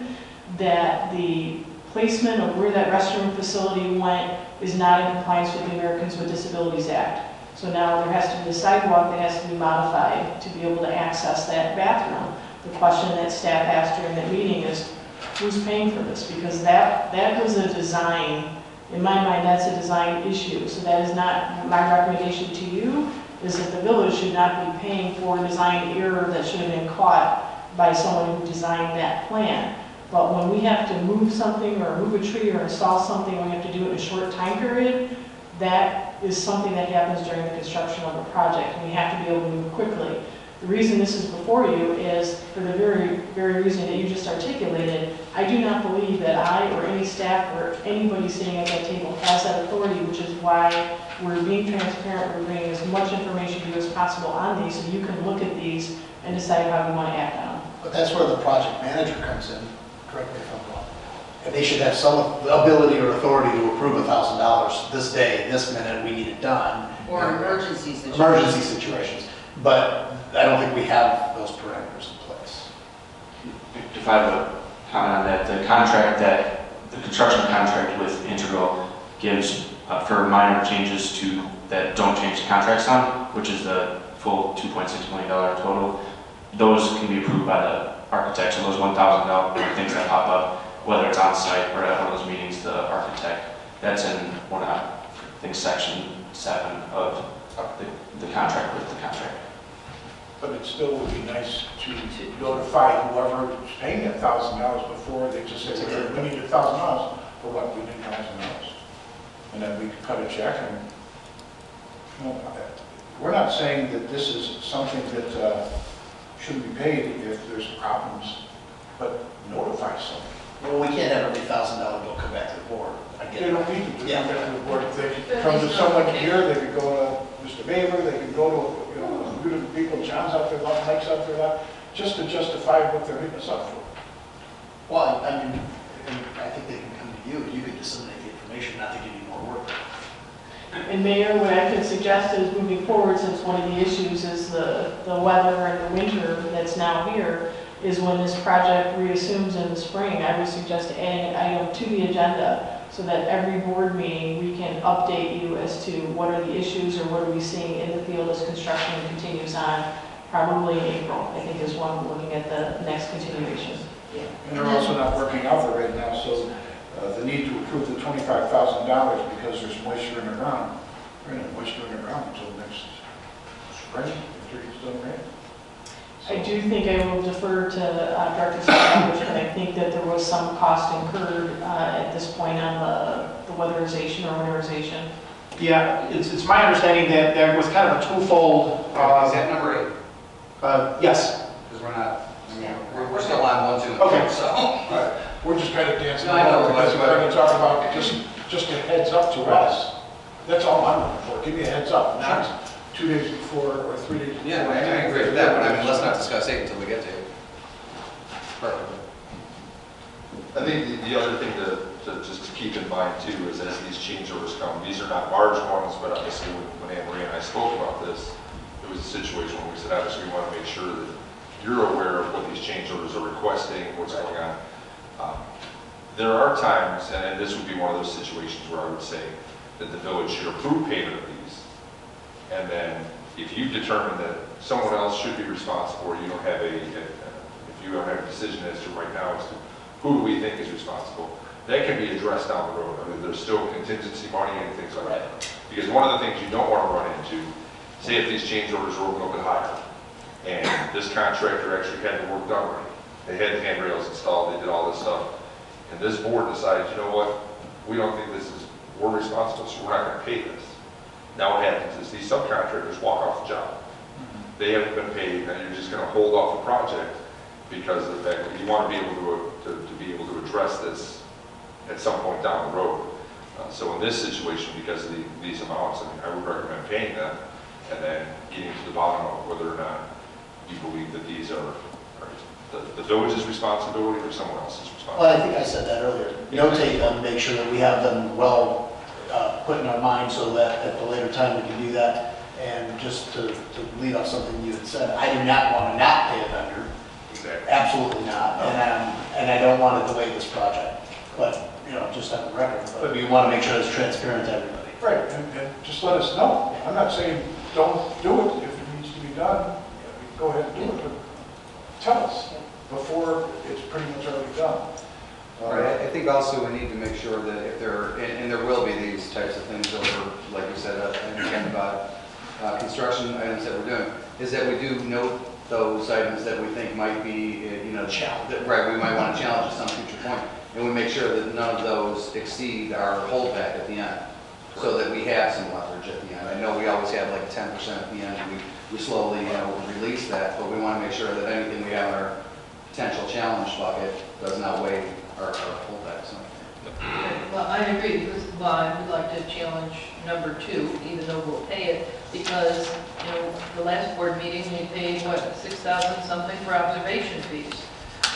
That the placement of where that restroom facility went is not in compliance with the Americans with Disabilities Act. So now there has to be a sidewalk that has to be modified to be able to access that bathroom. The question that staff asked during that meeting is, who's paying for this? Because that was a design, in my mind, that's a design issue. So that is not, my recommendation to you is that the village should not be paying for design error that should have been caught by someone who designed that plan. But when we have to move something or move a tree or install something, we have to do it in a short time period, that is something that happens during the construction of a project, and we have to be able to move quickly. The reason this is before you is for the very, very reason that you just articulated. I do not believe that I or any staff or anybody sitting at that table has that authority, which is why we're being transparent. We're bringing as much information to you as possible on these so you can look at these and decide how you want to act on them. But that's where the project manager comes in, correct me if I'm wrong. And they should have some ability or authority to approve $1,000 this day, this minute, we need it done. Or emergency situations. Emergency situations. But I don't think we have those parameters in place. If I have a comment on that, the contract the construction contract with Integral gives for minor changes that don't change the contract sum, which is the full $2.6 million total, those can be approved by the architect. So those $1,000 things that pop up, whether it's on site or at one of those meetings, the architect, that's in one of, I think, section 7 of the contract with the contract. But it still would be nice to notify whoever is paying that $1,000 before they just say, we need $1,000 for what we need $1,000. And then we could cut a check and, we're not saying that this is something that shouldn't be paid if there's problems, but notify someone. Well, we can't have every $1,000 bill come back to the board. I get They it. don't need to come Yeah. back to the board. They could come to someone here, they could go to Mr. Baber, they could go to, beautiful people, John's out there, Mike's out there, just to justify what they're hitting us up for. Well, I mean, I think they can come to you, and you can disseminate the information, not to give you more work. And Mayor, what I could suggest is moving forward, since one of the issues is the weather and the winter that's now here, is when this project reassumes in the spring, I would suggest adding an item to the agenda so that every board meeting, we can update you as to what are the issues or what are we seeing in the field as construction continues on, probably in April, I think is when we're looking at the next continuation. And they're also not working out there right now, so the need to approve the $25,000 because there's moisture in the ground. We're going to have moisture in the ground until next spring, after it's done rain. I do think I will defer to Director Savage, but I think that there was some cost incurred at this point on the weatherization or winterization. Yeah, it's my understanding that there was kind of a twofold. Is that number 8? Yes. Because we're not, I mean, we're still on 1, 2, and 3, Okay. so. Right. We're just kind of dancing No, I know, around because but- we're going to talk about just a heads up to us. That's all I'm looking for. Give me a heads up, not 2 days before or 3 days before. Yeah, I agree with that, but I mean, let's not discuss 8 until we get to it. Perfect. I think the other thing to just keep in mind too is as these change orders come, these are not large ones, but obviously when Anne Marie and I spoke about this, it was a situation where we said, obviously we want to make sure that you're aware of what these change orders are requesting, what's going on. There are times, and this would be one of those situations where I would say that the village should approve payment of these. And then if you determine that someone else should be responsible, or you don't have if you don't have a decision as to right now as to who do we think is responsible, that can be addressed down the road. I mean, there's still contingency money and things like that. Because one of the things you don't want to run into, say if these change orders were a little bit higher, and this contractor actually had the work done right. They had the handrails installed, they did all this stuff, and this board decided, you know what, we don't think we're responsible, so we're not going to pay this. Now what happens is these subcontractors walk off the job. They haven't been paid, and you're just going to hold off the project because of the fact that you want to be able to be able to address this at some point down the road. So in this situation, because of these amounts, I mean, I would recommend paying them and then getting to the bottom of whether or not you believe that these are the village's responsibility or someone else's responsibility. Well, I think I said that earlier. Notate them, make sure that we have them well put in our mind so that at the later time we can do that. And just to lead off something you had said, I do not want to not pay a vendor. Exactly. Absolutely not. And I don't want to delay this project. But, you know, just on the record, but we want to make sure it's transparent to everybody. Right, and just let us know. I'm not saying don't do it if it needs to be done. Go ahead and do it, but tell us before it's pretty much already done. Right, I think also we need to make sure that if there, and there will be these types of things over, like you said, and about construction items that we're doing, is that we do note those items that we think might be, you know, challenge. Right, we might want to challenge at some future point, and we make sure that none of those exceed our holdback at the end, so that we have some leverage at the end. I know we always have like 10% at the end, and we slowly, you know, release that, but we want to make sure that anything we have in our potential challenge bucket doesn't outweigh our holdbacks. Well, I agree, because I would like to challenge number 2, even though we'll pay it, because, you know, the last board meeting, we paid, what, 6,000 something for observation fees.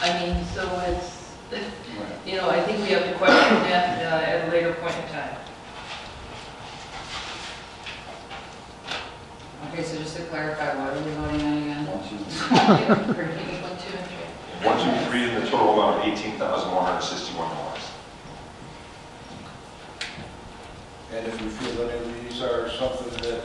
I mean, so it's, you know, I think we have to question that at a later point in time. Okay, so just to clarify, what are we voting on again? 1, 2, For keeping 1, 2, and 3. 1, 2, 3, and the total amount of $18,161. And if we feel that any of these are something that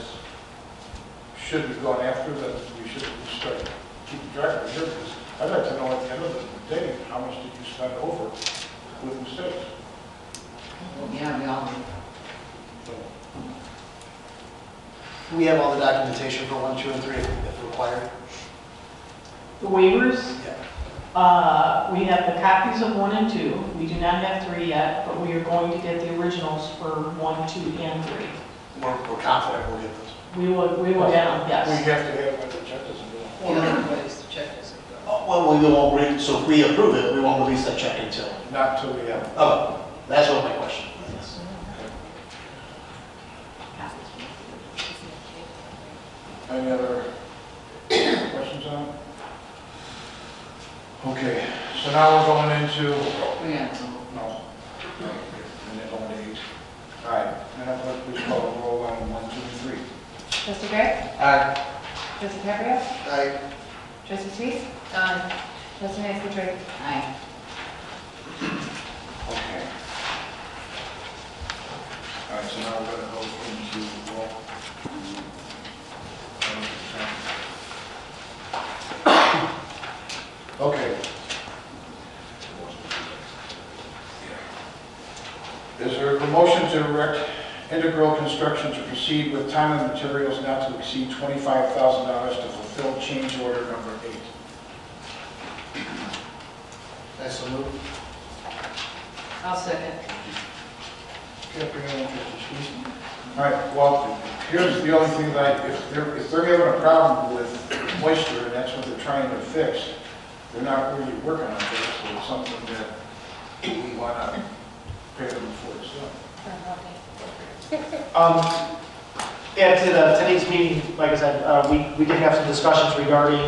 should be gone after, then we should start keeping track of it here, because I'd like to know at the end of the day, how much did you spend over with mistakes? Yeah, we all do. So, We have all the documentation for 1, 2, and 3 if required. The waivers, Yeah. we have the copies of 1 and 2. We do not have 3 yet, but we are going to get the originals for 1, 2, and 3. We're confident we'll get those. We will get them, we yes. have to have it checked as a Well, everybody's to check this. Well, we won't, so if we approve it, we won't release that check until. not till we have. Oh, that's what my question is. Any other questions on it? Okay, so now we're going into, Yeah. no, and then going to 8. All right, Madam Clerk, please call the roll on 1, 2, and 3. Trustee Gray? Aye. Trustee Cabrio? Aye. Trustee Suisse? Trustee Escutchery? Aye. Okay. so now we're gonna go into, well, okay. Is there a motion to direct Integral Construction to proceed with time and materials not to exceed $25,000 to fulfill change order number 8? I so move. I'll second. Okay, bring it in, trustee Schlesman. All right, well, here's the only thing that if they're having a problem with moisture and that's what they're trying to fix, they're not really working on it, so it's something that we want to pay them for as well. At today's meeting, like I said, we did have some discussions regarding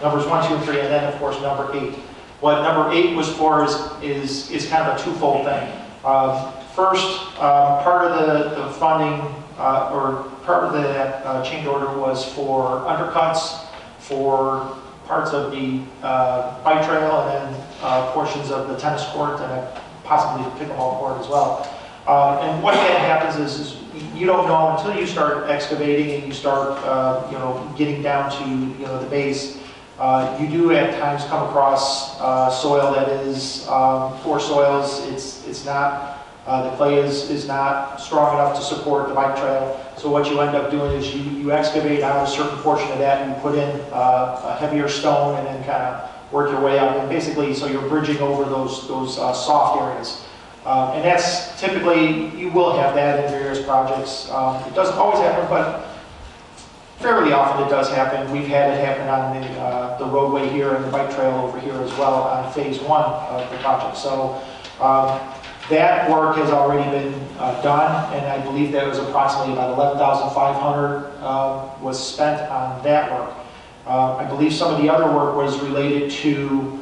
numbers 1, 2, and 3, and then of course number 8. What number 8 was for is kind of a twofold thing. First, part of the funding or part of the change order was for undercuts for parts of the bike trail and then portions of the tennis court and possibly the pickleball court as well. And what that happens is you don't know until you start excavating and you start, getting down to, the base. You do at times come across soil that is poor soils. It's not, the clay is not strong enough to support the bike trail. So what you end up doing is you excavate out a certain portion of that and you put in a heavier stone and then kind of work your way up. And basically, so you're bridging over those soft areas. And that's typically, you will have that in various projects. It doesn't always happen, but fairly often it does happen. We've had it happen on the roadway here and the bike trail over here as well on phase 1 of the project. So that work has already been done, and I believe that was approximately about $11,500 was spent on that work. I believe some of the other work was related to,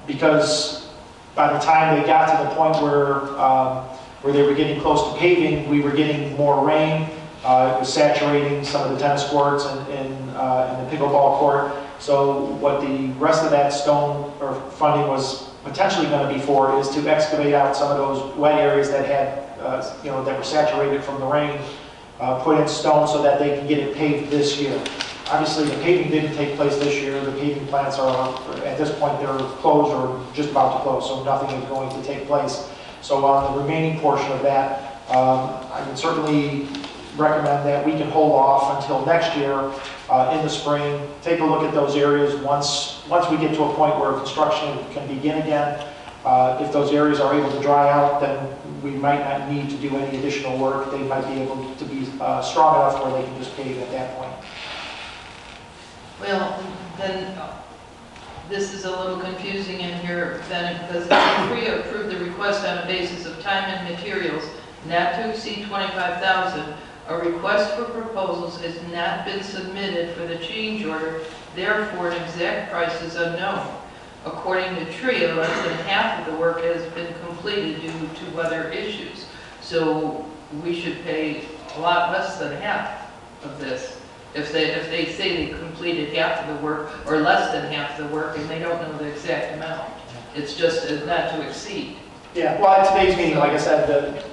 because by the time they got to the point where they were getting close to paving, we were getting more rain. It was saturating some of the tennis courts and the pickleball court. So what the rest of that stone or funding was potentially going to be for is to excavate out some of those wet areas that had, that were saturated from the rain, put in stone so that they can get it paved this year. Obviously, the paving didn't take place this year. The paving plants are, at this point, they're closed or just about to close, so nothing is going to take place. So on the remaining portion of that, I would certainly recommend that we can hold off until next year in the spring. Take a look at those areas once we get to a point where construction can begin again. If those areas are able to dry out, then we might not need to do any additional work. They might be able to be strong enough where they can just pave at that point. Well, then, this is a little confusing in here, then, because if we approve the request on a basis of time and materials not to exceed $25,000, a request for proposals has not been submitted for the change order, therefore an exact price is unknown. According to TRIA, less than half of the work has been completed due to weather issues. So we should pay a lot less than half of this. If they say they completed half of the work or less than half the work and they don't know the exact amount. It's just not to exceed. Yeah, well, at today's meeting, like I said,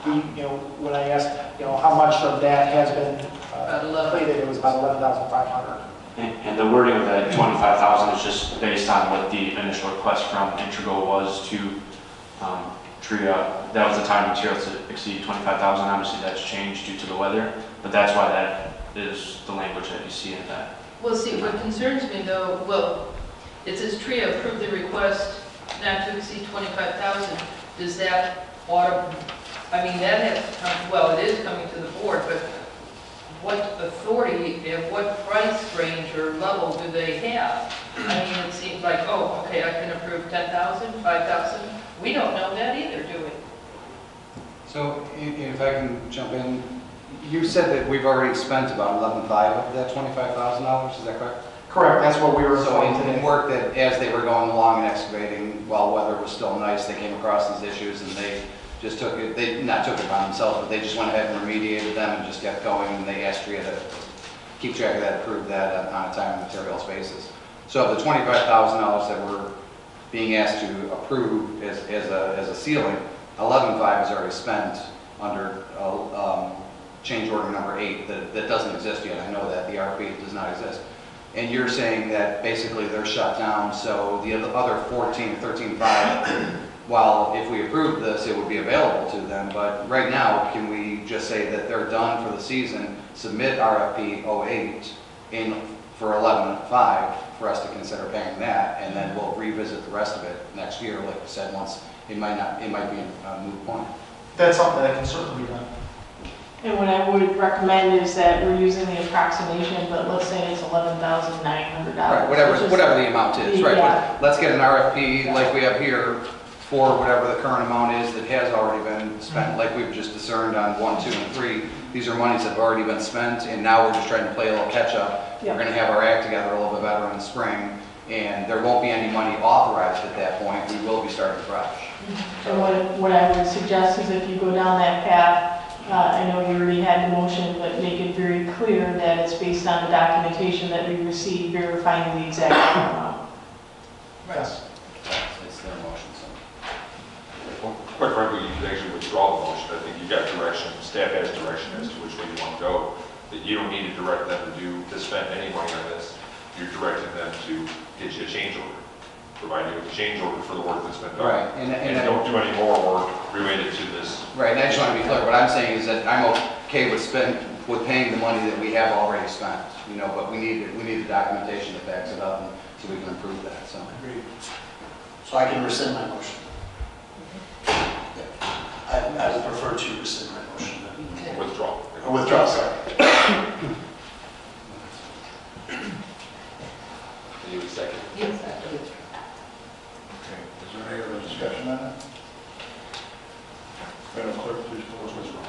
when I asked, how much of that has been completed, it was about $11,500. And the wording of that 25,000 is just based on what the initial request from Integral was to TRIA. That was the time material to exceed 25,000. Obviously, that's changed due to the weather, but that's why that is the language that you see in that. Well, see, what concerns me though, well, it says TRIA approved the request not to exceed 25,000. Does that I mean, that has to come, well, it is coming to the board, but what authority and what price range or level do they have? I mean, it seems like, oh, okay, I can approve 10,000, 5,000. We don't know that either, do we? So if I can jump in, you said that we've already spent about $11,500 of that $25,000, is that correct? Correct, that's what we were So informed today. in work that as they were going along and excavating, while weather was still nice, they came across these issues and they just took it, they not took it by themselves, but they just went ahead and remediated them and just kept going, and they asked TRIA to keep track of that, approve that on a time and materials basis. So of the $25,000 that we're being asked to approve as a ceiling, 11,500 is already spent under change order number 8 that doesn't exist yet. I know that the RFP does not exist. And you're saying that basically they're shut down, so the other 14, 13, 5, while if we approve this, it would be available to them. But right now, can we just say that they're done for the season, submit RFP 08 in for 11.5 for us to consider paying that, and then we'll revisit the rest of it next year, like you said, once it might be a moot point. That's something that can certainly be done. And what I would recommend is that we're using the approximation, but let's say it's $11,900. Right, whatever the amount is, right? Yeah. But let's get an RFP like we have here for whatever the current amount is that has already been spent, like we've just discerned on 1, 2, and 3. These are monies that have already been spent, and now we're just trying to play a little catch up. Yeah. We're going to have our act together a little bit better in the spring, and there won't be any money authorized at that point. We will be starting fresh. And what I would suggest is if you go down that path, I know you already had the motion, but make it very clear that it's based on the documentation that we received verifying the exact amount. Yes. It's their motion, so. Well, quite frankly, you could actually withdraw the motion. I think you've got direction, staff has direction as to which way you want to go. That you don't need to direct them to spend any money on this. You're directing them to get you a change order, provide you with a change order for the work that's been done. Right, And don't do any more work related to this. Right, and I just want to be clear, what I'm saying is that I'm okay with paying the money that we have already spent, but we need the documentation that backs it up, and so we can improve that, so. Agreed. So I can rescind my motion. I would prefer to rescind my motion then. Withdraw. Or withdraw, sorry. You would second? Yes, I do. Okay, is there any other discussion on that? Madam Clerk, please close withdraw.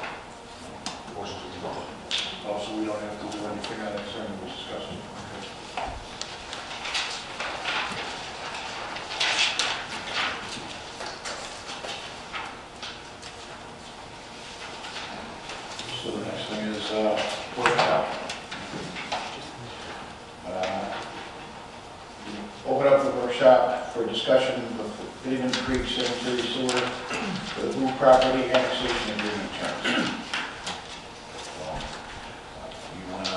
Motion to withdraw. Also, we don't have to do anything on that, sir, we'll discuss it. Okay. So the next thing is workshop. Open up the workshop for discussion of the Glen Creek Sanitary Sewer for the Blue Property Annexation Agreement terms. You want to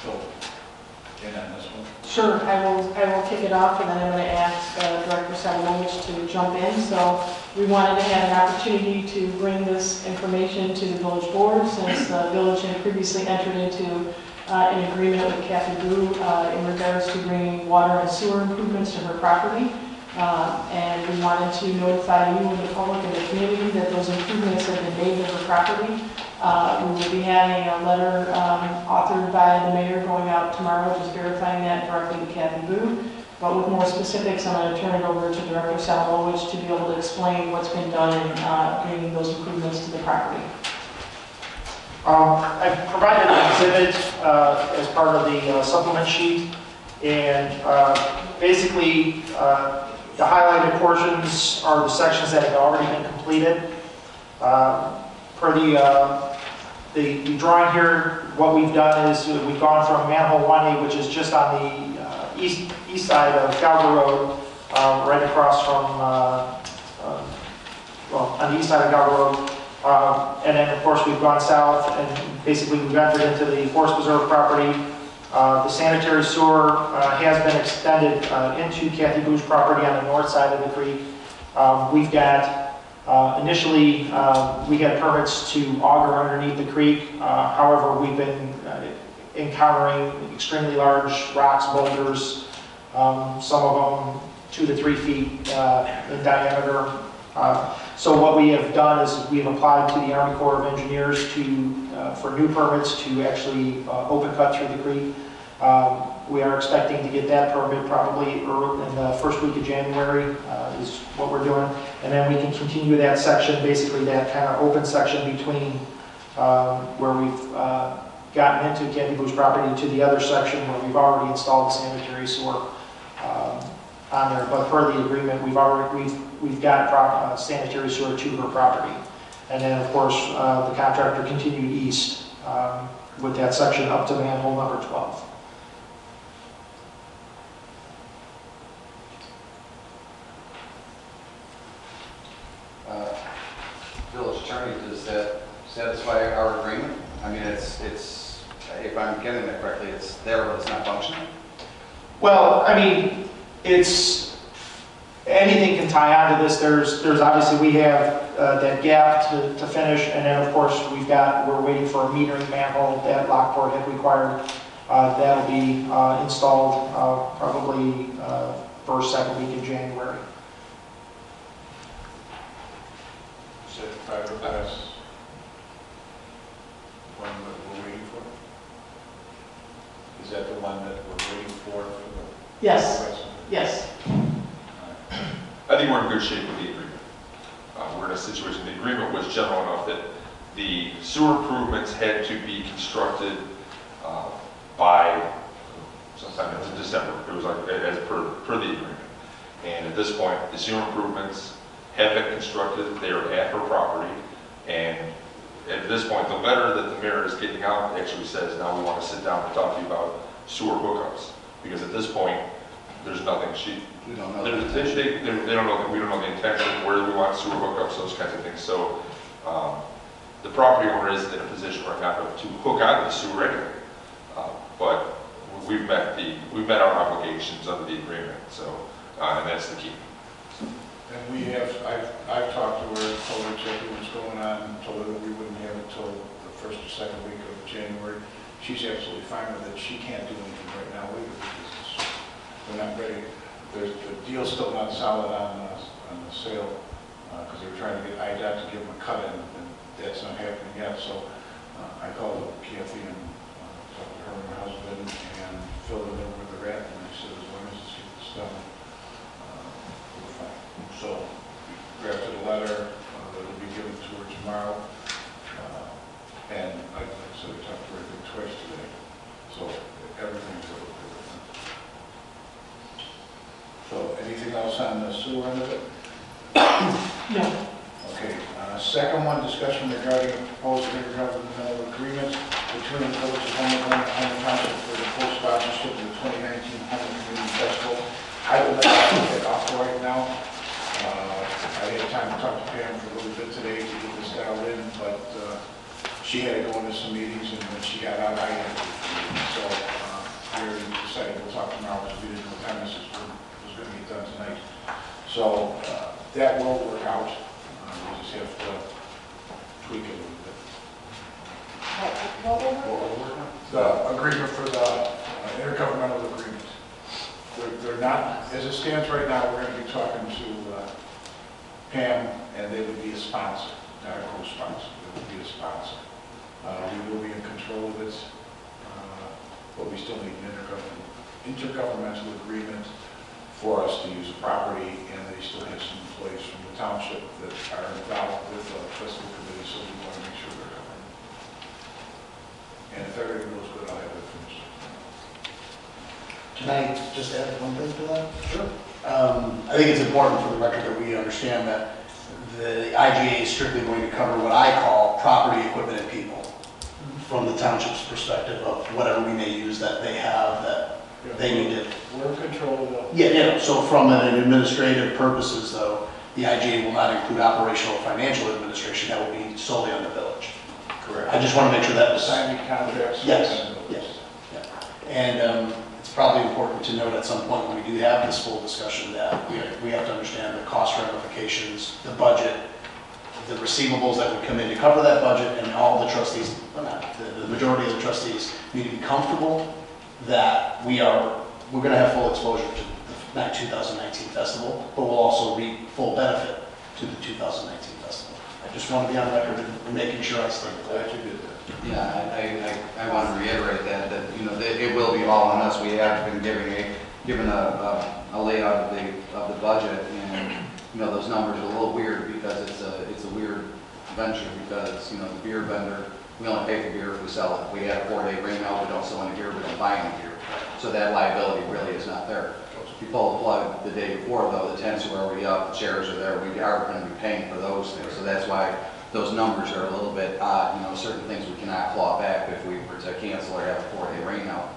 go in on this one? Sure, I will kick it off, and then I'm going to ask Director Savanovich to jump in. So we wanted to have an opportunity to bring this information to the village board, since the village had previously entered into an agreement with Kathy Boo in regards to bringing water and sewer improvements to her property. And we wanted to notify you and the public and the community that those improvements have been made to her property. We will be having a letter authored by the mayor going out tomorrow, just verifying that directly to Kathy Boo. But with more specifics, I'm going to turn it over to Director Savanovich to be able to explain what's been done in bringing those improvements to the property. I've provided an exhibit as part of the supplement sheet, and basically the highlighted portions are the sections that have already been completed. For the drawing here, what we've done is we've gone from manhole 1A, which is just on the east side of Gauger Road, right across from, on the east side of Gauger Road. And then, of course, we've gone south, and basically we've entered into the Forest Preserve property. The sanitary sewer has been extended into Kathy Boo's property on the north side of the creek. We've got, initially, we had permits to auger underneath the creek. However, we've been encountering extremely large rocks, boulders, some of them 2 to 3 feet in diameter. So what we have done is we've applied to the Army Corps of Engineers for new permits to actually open cut through the creek. We are expecting to get that permit probably in the first week of January is what we're doing. And then we can continue that section, basically that kind of open section between where we've gotten into Kathy Boo's property to the other section where we've already installed the sanitary sewer on there. But per the agreement, we've got sanitary sewer to her property. And then, of course, the contractor continued east with that section up to manhole number 12. Village Attorney, does that satisfy our agreement? I mean, it's, if I'm getting that correctly, it's there, but it's not functioning? Well, I mean, anything can tie onto this. There's obviously, we have that gap to finish, and then of course, we're waiting for a metering manhole that Lockport had required. That'll be installed probably first, second week in January. Is that fiberglass one that we're waiting for? Is that the one that we're waiting for the? Yes, rest of it? yes. I think we're in good shape with the agreement. We're in a situation, the agreement was general enough that the sewer improvements had to be constructed by sometime in December. It was like, as per the agreement. And at this point, the sewer improvements have been constructed, they are at her property, and at this point, the letter that the mayor is getting out actually says, now we want to sit down and talk to you about sewer hookups. Because at this point, there's nothing, We don't know. they don't know, we don't know the intention, where we want sewer hookups, those kinds of things. So the property owner is in a position right now to hook onto the sewer anyway. But we've met our obligations under the agreement, so, and that's the key. And I've talked to her, told her exactly what's going on, told her that we wouldn't have it till the first or second week of January. She's absolutely fine with it. She can't do anything right now either because we're not ready. The deal's still not solid on the sale because they were trying to get IDOT to give them a cut in, and that's not happening yet. So I called up Kathy and talked to her and her husband and filled them in where they're at, and I said, as long as it's done, we're fine. So we drafted a letter that will be given to her tomorrow. And like I said, we talked to her I think twice today. So everything's over. So anything else on the sewer end of it? No. Okay. Second one, discussion regarding a proposed intergovernmental agreement between the Village of Glen and Homer Township for the co-sponsorship of the 2019 Homer Community Festival. I would like to take it off right now. I had time to talk to Pam for a little bit today to get this dialed in, but she had to go into some meetings, and when she got out, I had to. So we already decided we'll talk tomorrow because we didn't know what time this was going to get done tonight. So that will work out. We just have to tweak it a little bit. What will work? The agreement for the intergovernmental agreement. They're not, as it stands right now, we're going to be talking to Pam, and they would be a sponsor, not a co-sponsor. They would be a sponsor. We will be in control of it, but we still need an intergovernmental agreement for us to use the property, and they still have some employees from the township that are involved with the festival committee, so we want to make sure they're covered. And if everything goes good, I'll have it finished. Can I just add one thing to that? Sure. I think it's important for the record that we understand that the IGA is strictly going to cover what I call property, equipment, and people from the township's perspective of whatever we may use that they have that they need to. We're in control of the... Yeah. So from an administrative purposes, though, the IGA will not include operational or financial administration. That will be solely on the village. Correct. I just want to make sure that was... Signing contracts. Yes. Yes. Yeah. And it's probably important to note at some point when we do have this full discussion that we have to understand the cost ramifications, the budget, the receivables that would come in to cover that budget, and all the trustees, well, not the majority of the trustees need to be comfortable that we're going to have full exposure to the 2019 festival, but we'll also reap full benefit to the 2019 festival. I just want to be on record and making sure I stay Glad you did that. Yeah, I want to reiterate that it will be all on us. We have been given a layout of the budget, and those numbers are a little weird because it's a weird venture because the beer vendor, we only pay for beer if we sell it. We have a 4-day green out, we don't sell any beer, we don't buy any beer. So that liability really is not there. If you pull the plug the day before, though, the tents are already up, the chairs are there, we are going to be paying for those things. So that's why those numbers are a little bit odd. Certain things we cannot claw back if we were to cancel or have a 4-day rain out.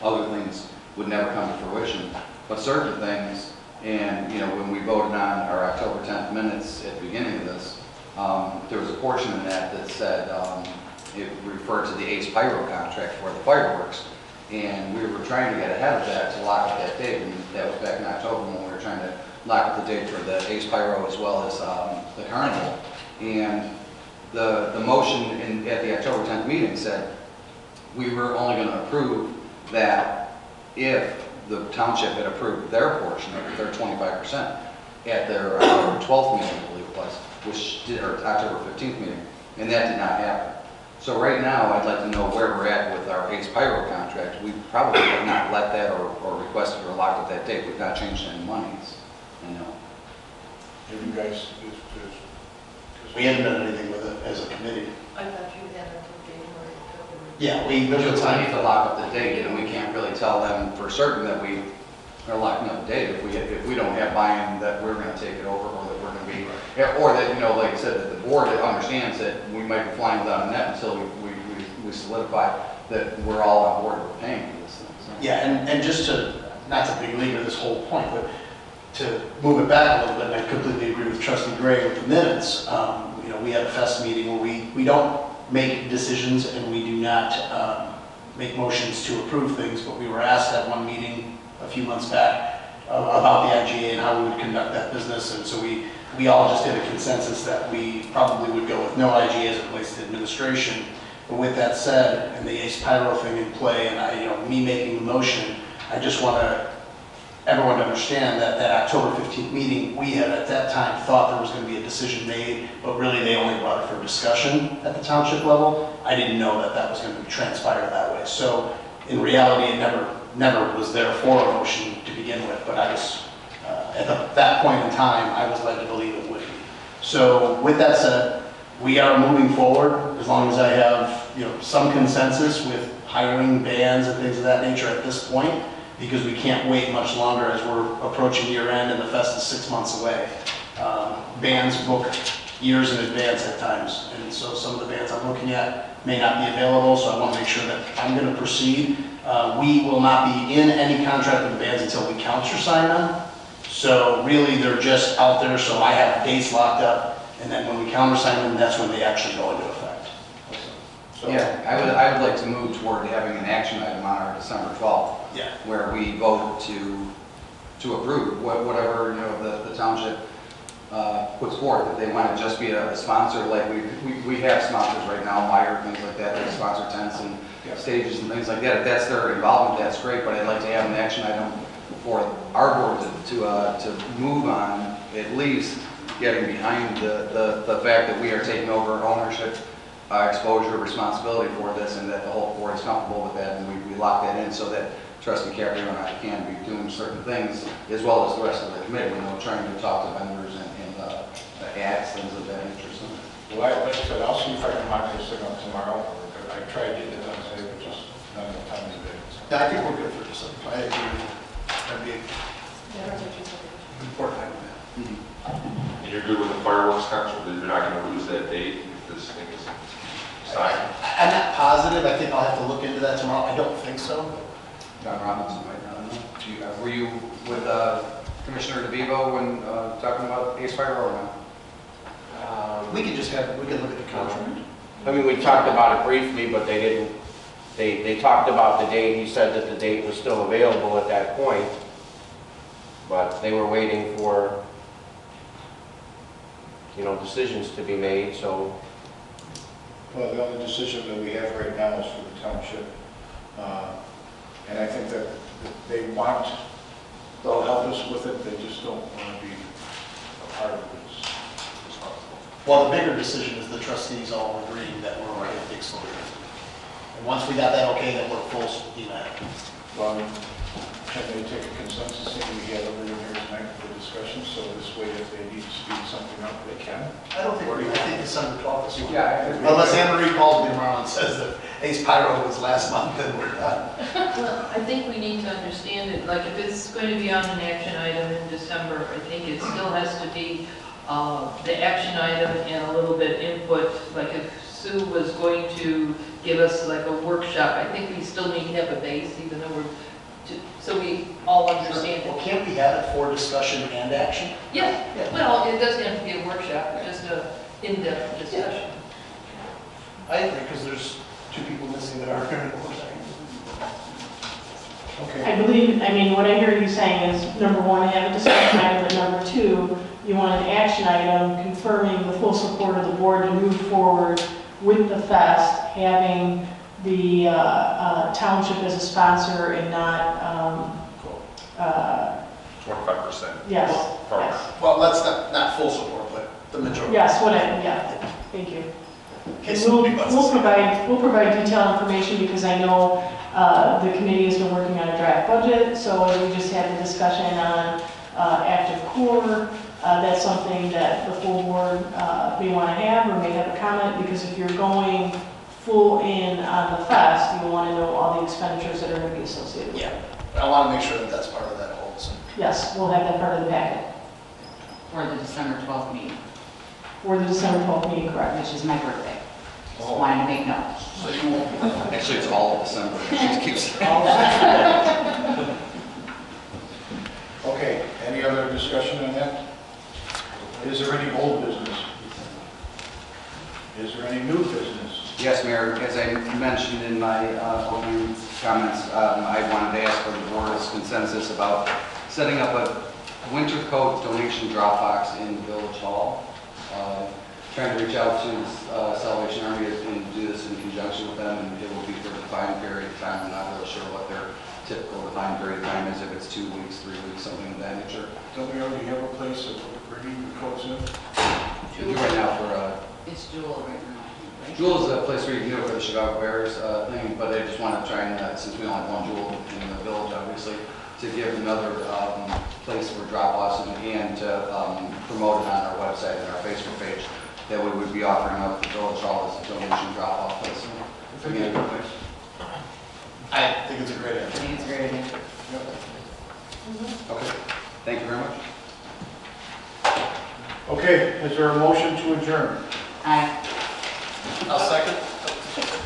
Other things would never come to fruition. But certain things, and when we voted on our October 10th minutes at the beginning of this, there was a portion in that that said, it referred to the Ace Pyro contract for the fireworks. And we were trying to get ahead of that to lock up that date, and that was back in October when we were trying to lock up the date for the Ace Pyro as well as the carnival. And the motion at the October 10th meeting said we were only going to approve that if the township had approved their portion of their 25% at their October 12th meeting, I believe it was, or October 15th meeting, and that did not happen. So right now, I'd like to know where we're at with our Ace Pyro contract. We probably have not let that or requested or locked up that date. We've not changed any monies, you know. Have you guys, We haven't done anything with it as a committee. I thought you had until January, February. Yeah, We need to lock up the date, and we can't really tell them for certain that we are locking up the date if we don't have buy-in that we're going to take it over, or that we're going to be, or that, you know, like I said, that the board understands that we might be flying without a net until we solidify that we're all on board with paying for this thing. So. Yeah, and just to, not to belabor this whole point, but to move it back a little bit, and I completely agree with Trustee Gray with the minutes. You know, we had a FEST meeting where we don't make decisions and we do not make motions to approve things, but we were asked at one meeting a few months back about the IGA and how we would conduct that business, and so we all just did a consensus that we probably would go with no IGA as it relates to administration. But with that said, and the Ace Pyro thing in play, and you know, me making the motion, I just want everyone to understand that that October 15th meeting, we had at that time thought there was going to be a decision made, but really they only brought it for discussion at the township level. I didn't know that that was going to transpire that way. So in reality, it never was there for a motion to begin with, but I was, at that point in time, I was led to believe it would be. So with that said, we are moving forward as long as I have, you know, some consensus with hiring bands and things of that nature at this point, because we can't wait much longer as we're approaching year end and the fest is 6 months away. Bands book years in advance at times, and so some of the bands I'm looking at may not be available, so I want to make sure that I'm going to proceed. We will not be in any contract with the bands until we counter sign them. So really, they're just out there, so I have dates locked up, and then when we countersign them, that's when they actually go into effect. So, Yeah, I would like to move toward having an action item on our December 12th, yeah. where we vote to approve whatever, you know, the township puts forth. If they want to just be a sponsor, like we have sponsors right now, Meyer, things like that, they sponsor tents and stages and things like that. If that's their involvement, that's great, but I'd like to have an action item for our board to move on, at least getting behind the fact that we are taking over ownership, exposure, responsibility for this, and that the whole board is comfortable with that, and we lock that in so that Trustee Caprio and I can be doing certain things, as well as the rest of the committee, you know, trying to talk to vendors and ads, things of that nature. So. well, like I said, I'll see if I can knock this thing up tomorrow. I tried getting it done today, but just not enough time today. Yeah, I think we're good for December. I agree. That'd be an important item. And you're good with the fireworks contract, that you're not going to lose that date if this thing is signed? I'm not positive. I think I'll have to look into that tomorrow. I don't think so. John Robinson might not know. Were you with Commissioner DeVivo when talking about Ace Pyro or not? We can look at the contract. I mean, we talked about it briefly, but they didn't, they talked about the date. He said that the date was still available at that point, but they were waiting for, you know, decisions to be made, so. Well, the only decision that we have right now is for the township. And I think that they'll help us with it, they just don't want to be a part of this responsible. Well, the bigger decision is the trustees all agreeing that we're right at the exposure. And once we got that okay, then we're full steam ahead. Well, can they take a consensus thing we had over here tonight for discussion, so this way if they need to speed something up, they can? I don't think I think December 12th is fine. Yeah. Unless Anne Marie calls me tomorrow and says that Ace Pyro was last month, then we're done. Well, I think we need to understand it, like if it's going to be on an action item in December, I think it still has to be the action item and a little bit input, like if Sue was going to give us like a workshop, I think we still need to have a base, even though so we all understand Well, it. can't we have it for discussion and action? Yeah, well, it doesn't have to be a workshop, just in-depth discussion. I agree, because there's two people missing that are here. Okay. I believe, I mean, what I hear you saying is, number one, have a discussion item, but number two, you want an action item confirming the full support of the board to move forward with the fest, having the township as a sponsor and not, 25%. yes, Partner. yes. Well, that's not full support, but the majority. Yes, yeah, thank you. Okay, And so we'll provide detailed information because I know the committee has been working on a draft budget, so we just had the discussion on active core. That's something that the full board may want to have or may have a comment, because if you're going full in on the fest, you want to know all the expenditures that are going to be associated with it. Yeah, I want to make sure that that's part of that whole, so. Yes, we'll have that part of the packet, For the December 12th meeting, or the December 12th meeting, correct? which is my birthday. Just wanted to make note. So you won't be. Actually, it's all of December. She just keeps. Okay, any other discussion on that? Is there any old business? Is there any new business? Yes, Mayor, as I mentioned in my opening comments, I wanted to ask for the board's consensus about setting up a winter coat donation drop box in Village Hall. Trying to reach out to Salvation Army and do this in conjunction with them, and it will be for a defined period of time. I'm not really sure what their typical defined period of time is, if it's 2 weeks, 3 weeks, something of that nature. Don't we already have a place that we're bringing the coats in? We do right now for It's Jewel right now, right? Jewel is a place where you can do it for the Chicago Bears thing, but I just want to try and, since we only have one Jewel in the village, obviously, to give another place for drop-offs and to promote it on our website and our Facebook page, that we would be offering up the Village Hall as a donation drop-off place. Again, I think it's a great idea. I think it's a great idea. okay, thank you very much. Okay, is there a motion to adjourn? Aye. I'll second.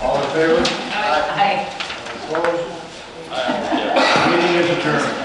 All in favor? Aye. Opposed? Meeting is adjourned.